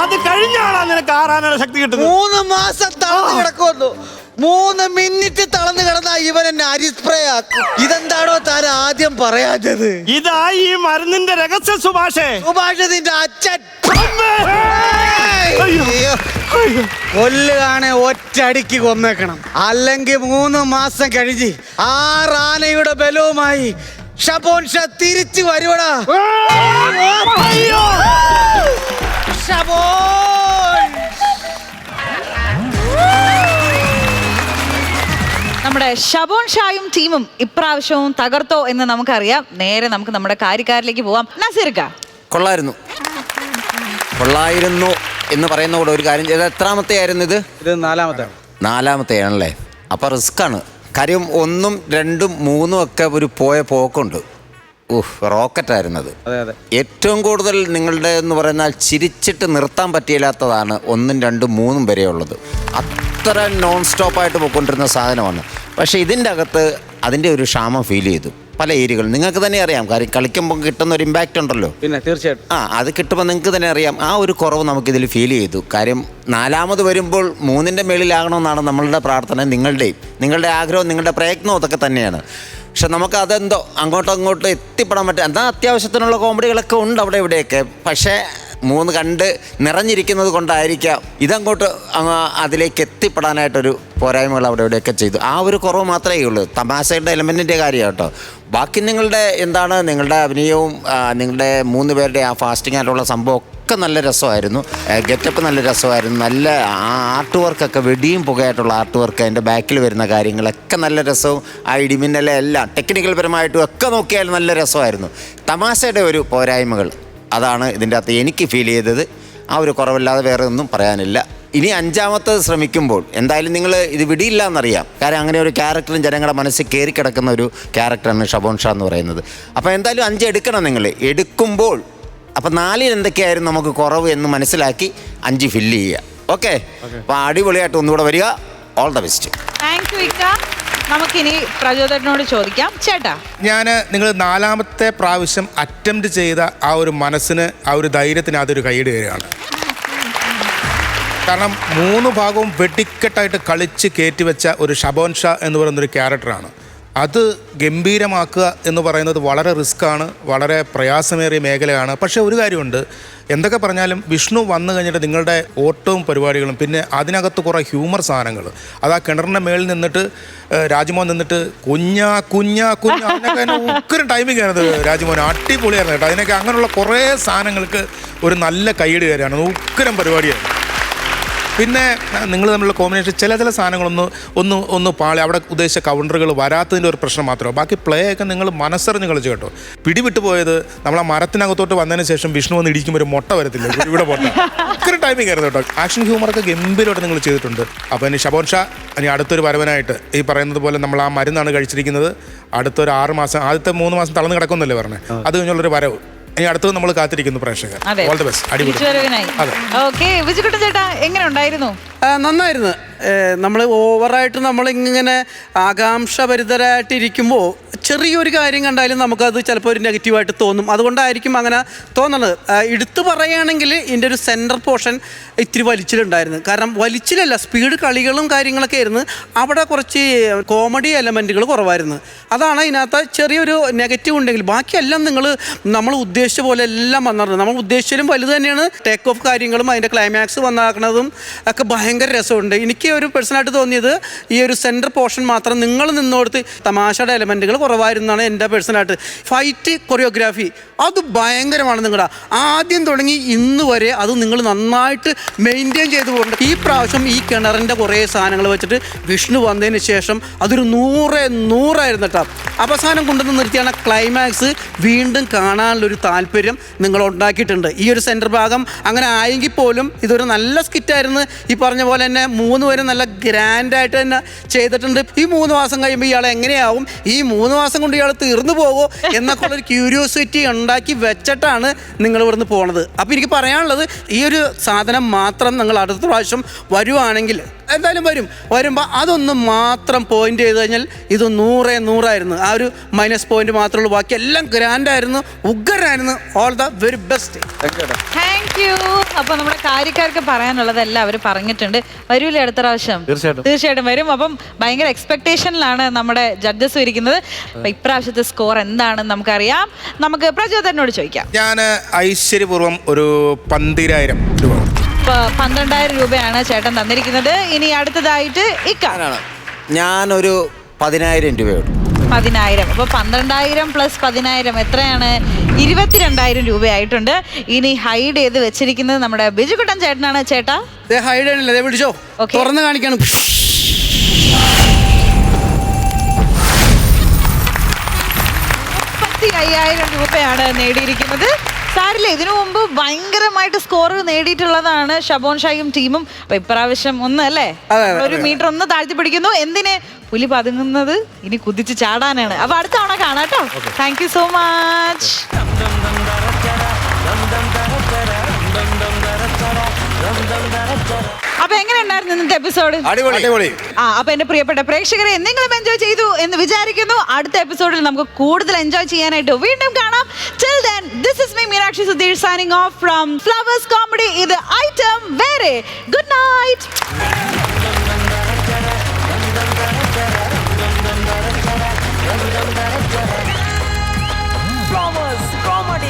അത് കഴിഞ്ഞാടാ നിനക്ക് ആ റാനയുടെ ശക്തി കിട്ടും. 3 മാസം തളർന്നു കിടക്കുമല്ലോ. 3 മിനിറ്റ് തളർന്നു കിടന്നാ ഇവൻ എന്നെ അരിസ്പ്രേ ആക്കും. ഇതെന്താണോ താൻ ആദ്യം പറയാത്തത്? ഇതാ ഈ മരുന്നിന്റെ രഹസ്യം സുഭാഷേ. സുഭാഷ് നിന്റെ അച്ഛൻ കൊല്ലുകാണെ ഒറ്റടിക്ക് കൊന്നേക്കണം. അല്ലെങ്കിൽ 3 മാസം കഴിഞ്ഞ് ആ റാനയുടെ ബലവുമായി ഷബോൺ ഷാ തിരിച്ചു വരുവടാ. ഷബോൺ. നമ്മുടെ ഷബോൺ ഷായും ടീമും ഇപ്രാവശ്യവും തകർത്തോ എന്ന് നമുക്കറിയാം. നേരെ നമുക്ക് നമ്മുടെ കാര്യക്കാരിലേക്ക് പോവാം. നസീർക്ക, കൊള്ളായിരുന്നു എന്ന് പറയുന്ന കൂടെ ഒരു കാര്യം. ഇത് എത്രാമത്തെ ആയിരുന്നു? ഇത് നാലാമത്തെ ആണല്ലേ. അപ്പോൾ റിസ്ക്കാണ്. കാര്യം 1, 2, 3 ഒക്കെ ഒരു പോയ പോക്കുണ്ട്. റോക്കറ്റായിരുന്നത്. ഏറ്റവും കൂടുതൽ നിങ്ങളുടെ എന്ന് പറഞ്ഞാൽ ചിരിച്ചിട്ട് നിർത്താൻ പറ്റിയില്ലാത്തതാണ് 1, 2, 3 വരെയുള്ളത്. അത്ര നോൺ സ്റ്റോപ്പായിട്ട് പോയിക്കൊണ്ടിരുന്ന സാധനമാണ്. പക്ഷേ ഇതിൻ്റെ അകത്ത് അതിൻ്റെ ഒരു ക്ഷാമം ഫീൽ ചെയ്തു. പല ഏരിയകൾ നിങ്ങൾക്ക് തന്നെ അറിയാം. കാര്യം കളിക്കുമ്പോൾ കിട്ടുന്ന ഒരു ഇമ്പാക്റ്റ് ഉണ്ടല്ലോ. പിന്നെ തീർച്ചയായിട്ടും അത് കിട്ടുമ്പോൾ നിങ്ങൾക്ക് തന്നെ അറിയാം. ആ ഒരു കുറവ് നമുക്കിതിൽ ഫീൽ ചെയ്തു. കാര്യം 4ാമത് വരുമ്പോൾ 3ൻ്റെ മേളിലാകണമെന്നാണ് നമ്മളുടെ പ്രാർത്ഥന. നിങ്ങളുടെ ആഗ്രഹവും നിങ്ങളുടെ പ്രയത്നവും അതൊക്കെ തന്നെയാണ്. പക്ഷെ നമുക്ക് അതെന്തോ അങ്ങോട്ടും എത്തിപ്പെടാൻ പറ്റും. എന്നാൽ അത്യാവശ്യത്തിനുള്ള കോമഡികളൊക്കെ ഉണ്ട് അവിടെ ഇവിടെയൊക്കെ. പക്ഷേ 3 കണ്ട് നിറഞ്ഞിരിക്കുന്നത് കൊണ്ടായിരിക്കാം ഇതങ്ങോട്ട് അതിലേക്ക് എത്തിപ്പെടാനായിട്ടൊരു പോരായ്മകൾ അവിടെ ഇവിടെയൊക്കെ ചെയ്തു. ആ ഒരു കുറവ് മാത്രമേ ഉള്ളൂ. തമാശയുടെ എലമെൻറ്റിൻ്റെ കാര്യം കേട്ടോ. ബാക്കി നിങ്ങളുടെ നിങ്ങളുടെ അഭിനയവും നിങ്ങളുടെ 3 പേരുടെ ആ ഫാസ്റ്റിംഗ് ആയിട്ടുള്ള സംഭവം ഒക്കെ നല്ല രസമായിരുന്നു. ഗെറ്റപ്പ് നല്ല രസമായിരുന്നു. നല്ല ആർട്ട് വർക്കൊക്കെ, വെടിയും പുകയായിട്ടുള്ള ആർട്ട് വർക്ക്, അതിൻ്റെ ബാക്കിൽ വരുന്ന കാര്യങ്ങളൊക്കെ നല്ല രസവും ആ ഇടിമിന്നലെ എല്ലാം ടെക്നിക്കൽ പരമായിട്ടും ഒക്കെ നോക്കിയാൽ നല്ല രസമായിരുന്നു. തമാശയുടെ ഒരു പോരായ്മകൾ അതാണ് ഇതിൻ്റെ അകത്ത് എനിക്ക് ഫീൽ ചെയ്തത്. ആ ഒരു കുറവില്ലാതെ വേറെ ഒന്നും പറയാനില്ല. ഇനി 5ാമത്തത് ശ്രമിക്കുമ്പോൾ എന്തായാലും നിങ്ങൾ ഇത് വിടിയില്ല എന്നറിയാം. കാരണം അങ്ങനെ ഒരു ക്യാരക്ടറും ജനങ്ങളുടെ മനസ്സിൽ കയറി കിടക്കുന്ന ഒരു ക്യാരക്ടറാണ് ഷബോൺ ഷാ എന്ന് പറയുന്നത്. അപ്പോൾ എന്തായാലും 5 എടുക്കണം നിങ്ങൾ. എടുക്കുമ്പോൾ അപ്പോൾ 4ൽ എന്തൊക്കെയായിരുന്നു നമുക്ക് കുറവ് എന്ന് മനസ്സിലാക്കി 5 ഫില്ല് ചെയ്യുക. ഓക്കെ, അപ്പോൾ അടിപൊളിയായിട്ട് ഒന്നുകൂടെ വരിക. All the best. Thank U ഇക്ക. നമുക്കിനി പ്രചോദനോട് ചോദിക്കാം. ചേട്ടാ, നിങ്ങൾ 4ാമത്തെ പ്രാവശ്യം അറ്റംപ്റ്റ് ചെയ്ത ആ ഒരു മനസ്സിന്, ആ ഒരു ധൈര്യത്തിന് അതൊരു കൈയ്യടി വരികയാണ്. കാരണം 3 ഭാഗവും വെടിക്കെട്ടായിട്ട് കളിച്ച് കയറ്റിവെച്ച ഒരു ഷബോൺ ഷാ എന്ന് പറയുന്നൊരു ക്യാരക്ടറാണ്. അത് ഗംഭീരമാക്കുക എന്ന് പറയുന്നത് വളരെ റിസ്ക്കാണ്, വളരെ പ്രയാസമേറിയ മേഖലയാണ്. പക്ഷേ ഒരു കാര്യമുണ്ട്, എന്തൊക്കെ പറഞ്ഞാലും വിഷ്ണു വന്നു കഴിഞ്ഞിട്ട് നിങ്ങളുടെ ഓട്ടവും പരിപാടികളും, പിന്നെ അതിനകത്ത് കുറേ ഹ്യൂമർ സാധനങ്ങൾ, അത് ആ കിണറിൻ്റെ മേളിൽ നിന്നിട്ട് രാജ്മോൻ നിന്നിട്ട് കുഞ്ഞാ അതിനൊക്കെ ഉക്കരം ടൈമിംഗ് ആണത്. രാജ്മോൻ അടിപൊളിയായിരുന്നു കേട്ടോ. അതിനൊക്കെ അങ്ങനെയുള്ള കുറേ സാധനങ്ങൾക്ക് ഒരു നല്ല കൈയ്യടി കയറിയാണ്. ഉക്കരം പരിപാടിയായിരുന്നു. പിന്നെ നിങ്ങൾ തമ്മിലുള്ള കോമ്പിനേഷൻ ചില സാധനങ്ങളൊന്ന് പാളി, അവിടെ ഉദ്ദേശിച്ച കൗണ്ടറുകൾ വരാത്തതിൻ്റെ ഒരു പ്രശ്നം മാത്രമേ. ബാക്കി പ്ലേ ഒക്കെ നിങ്ങൾ മനസ്സറിഞ്ഞ് കളിച്ചു കേട്ടോ. പിടിവിട്ട് പോയത് നമ്മൾ ആ മരത്തിനകത്തോട്ട് വന്നതിന് ശേഷം വിഷ്ണു വന്ന് ഇടിക്കുമ്പോൾ ഒരു മുട്ട വരത്തില്ല, ഇവിടെ മുട്ട. ഒത്തിരി ടൈമിംഗ് ആയിരുന്നു കേട്ടോ. ആക്ഷൻ ഹ്യൂമറൊക്കെ ഗംഭീരമായിട്ട് നിങ്ങൾ ചെയ്തിട്ടുണ്ട്. അപ്പോൾ ഇനി ഷബോൺ ഷാ ഇനി അടുത്തൊരു വരവനായിട്ട് ഈ പറയുന്നത് പോലെ നമ്മൾ ആ മരുന്നാണ് കഴിച്ചിരിക്കുന്നത്. അടുത്തൊരു 6 മാസം, ആദ്യത്തെ 3 മാസം തളർന്ന് കിടക്കുന്നല്ലേ പറഞ്ഞത്, അത് കഴിഞ്ഞുള്ളൊരു വരവ്. ഇനി അടുത്തത് നമ്മൾ കാത്തിരിക്കുന്നു പ്രേക്ഷകർ. All the best. ഓക്കേ, വിജുകുട്ടൻ ചേട്ടാ എങ്ങനെ ഉണ്ടായിരുന്നു? നന്നായിരുന്നു. നമ്മൾ ഓവറായിട്ട് നമ്മളിങ്ങനെ ആകാംക്ഷഭരിതരായിട്ടിരിക്കുമ്പോൾ ചെറിയൊരു കാര്യം കണ്ടാലും നമുക്കത് ചിലപ്പോൾ ഒരു നെഗറ്റീവായിട്ട് തോന്നും. അതുകൊണ്ടായിരിക്കും അങ്ങനെ തോന്നുന്നത്. എടുത്തു പറയുകയാണെങ്കിൽ ഇതിൻ്റെ ഒരു സെൻറ്റർ പോർഷൻ ഇത്തിരി വലിച്ചിലുണ്ടായിരുന്നു. കാരണം വലിച്ചിലല്ല, സ്പീഡ് കളികളും കാര്യങ്ങളൊക്കെ ആയിരുന്നു. അവിടെ കുറച്ച് കോമഡി എലമെൻറ്റുകൾ കുറവായിരുന്നു. അതാണ് ഇതിനകത്ത് ചെറിയൊരു നെഗറ്റീവ് ഉണ്ടെങ്കിൽ ബാക്കിയെല്ലാം നമ്മൾ ഉദ്ദേശിച്ച പോലെ എല്ലാം വന്നിരുന്നത്. നമ്മൾ ഉദ്ദേശിച്ചാലും വലുത് തന്നെയാണ്. ടേക്ക് ഓഫ് കാര്യങ്ങളും അതിൻ്റെ ക്ലൈമാക്സ് വന്നാക്കുന്നതും ഒക്കെ ഭയങ്കര രസമുണ്ട്. എനിക്ക് ഒരു പേഴ്സണായിട്ട് തോന്നിയത് ഈ ഒരു സെൻറ്റർ പോർഷൻ മാത്രം നിങ്ങൾ നിന്നോടുത്ത് തമാശയുടെ എലമെൻറ്റുകൾ കുറവായിരുന്നാണ് എൻ്റെ പേഴ്സണായിട്ട്. ഫൈറ്റ് കൊറിയോഗ്രാഫി അത് ഭയങ്കരമാണ്. നിങ്ങളുടെ ആദ്യം തുടങ്ങി ഇന്ന് വരെ അത് നിങ്ങൾ നന്നായിട്ട് മെയിൻറ്റെയിൻ ചെയ്ത് പോകുന്നുണ്ട്. ഈ പ്രാവശ്യം ഈ കിണറിൻ്റെ കുറേ സാധനങ്ങൾ വെച്ചിട്ട് വിഷ്ണു വന്നതിന് ശേഷം അതൊരു 100% കേട്ടോ. അവസാനം കൊണ്ടുവന്ന് നിർത്തിയാണ് ക്ലൈമാക്സ് വീണ്ടും കാണാനുള്ളൊരു താല്പര്യം നിങ്ങൾ ഉണ്ടാക്കിയിട്ടുണ്ട്. ഈ ഒരു സെൻറ്റർ ഭാഗം അങ്ങനെ ആയെങ്കിൽ പോലും ഇതൊരു നല്ല സ്കിറ്റായിരുന്നു. ഈ പറഞ്ഞ പോലെ തന്നെ 3 പേരും നല്ല ഗ്രാൻഡായിട്ട് തന്നെ ചെയ്തിട്ടുണ്ട്. ഈ 3 മാസം കഴിയുമ്പോൾ ഇയാൾ എങ്ങനെയാവും, ഈ 3 മാസം കൊണ്ട് ഇയാൾ തീർന്നു പോകുമോ എന്നൊക്കെ ഉള്ളൊരു ക്യൂരിയോസിറ്റി ഉണ്ടാക്കി വെച്ചിട്ടാണ് നിങ്ങൾ ഇവിടുന്ന് പോണത്. അപ്പോൾ എനിക്ക് പറയാനുള്ളത്, ഈ ഒരു സാധനം മാത്രം നിങ്ങൾ അടുത്ത പ്രാവശ്യം വരുവാണെങ്കിൽ എന്തായാലും വരുമ്പോൾ അതൊന്ന് മാത്രം പോയിന്റ് ചെയ്ത് കഴിഞ്ഞാൽ ഇത് 100% ആ ഒരു മൈനസ് പോയിന്റ് മാത്രമേ ഉള്ളൂ. ബാക്കി എല്ലാം ഗ്രാൻഡായിരുന്നു, ഉഗ്രനായിരുന്നു. All the very best. Thank you. അപ്പൊ നമ്മുടെ കാര്യക്കാർക്ക് പറയാനുള്ളതെല്ലാം അവർ പറഞ്ഞിട്ടുണ്ട്. വരൂലേ അടുത്ത പ്രാവശ്യം? തീർച്ചയായിട്ടും വരും. അപ്പം ഭയങ്കര എക്സ്പെക്ടേഷനിലാണ് നമ്മുടെ ജഡ്ജസ് ഇരിക്കുന്നത്. അപ്പൊ ഇപ്രാവശ്യത്തെ സ്കോർ എന്താണെന്ന് നമുക്കറിയാം. നമുക്ക് പ്രചോദനോട് ചോദിക്കാം. ഞാൻ ഐശ്വര്യപൂർവ്വം ഒരു 12,000 രൂപ. 12,000 രൂപയാണ് ചേട്ടൻ തന്നിരിക്കുന്നത്. ഇനി അടുത്തതായിട്ട് ഇക്ക. ഞാനൊരു 10,000 രൂപയുണ്ട്. 10,000. അപ്പോൾ 12,000 പ്ലസ് 10,000 എത്രയാണ്? 22,000 രൂപയായിട്ടുണ്ട്. ഇനി ഹൈഡ് ചെയ്ത് വെച്ചിരിക്കുന്നത് നമ്മുടെ ബിജുകുട്ടൻ ചേട്ടനാണ്. ചേട്ടാ ഹൈഡ് ചെയ്യണില്ല, പിടിച്ചോ, തുറന്ന് കാണിക്കണം. 35,000 രൂപയാണ് നേടിയിരിക്കുന്നത്. സാരില്ല, ഇതിനു മുമ്പ് ഭയങ്കരമായിട്ട് സ്കോർ നേടിയിട്ടുള്ളതാണ് ഷബോൺ ഷായും ടീമും. അപ്പൊ ഇപ്രാവശ്യം ഒന്ന് അല്ലേ, ഒരു മീറ്റർ ഒന്ന് താഴ്ത്തി പിടിക്കുന്നു. എന്തിന്? പുലി പതുങ്ങുന്നത് ഇനി കുതിച്ച് ചാടാനാണ്. അപ്പൊ അടുത്ത തവണ കാണാം കേട്ടോ. Thank you so much. അപ്പൊ എങ്ങനെ ഉണ്ടായിരുന്നു ഇന്നത്തെ എപ്പിസോഡ്? അടിപൊളി. അപ്പൊ എന്റെ പ്രിയപ്പെട്ട പ്രേക്ഷകരെ, നിങ്ങളും എൻജോയ് ചെയ്തു എന്ന് വിചാരിക്കുന്നു. അടുത്ത എപ്പിസോഡിൽ നമുക്ക് കൂടുതൽ എൻജോയ് ചെയ്യാനായിട്ട് വീണ്ടും കാണാം. Till then, this is me Meenakshi Sudhir signing off from Flowers Comedy. ഇത് ഐറ്റം വേറെ. Good night. Flowers Comedy.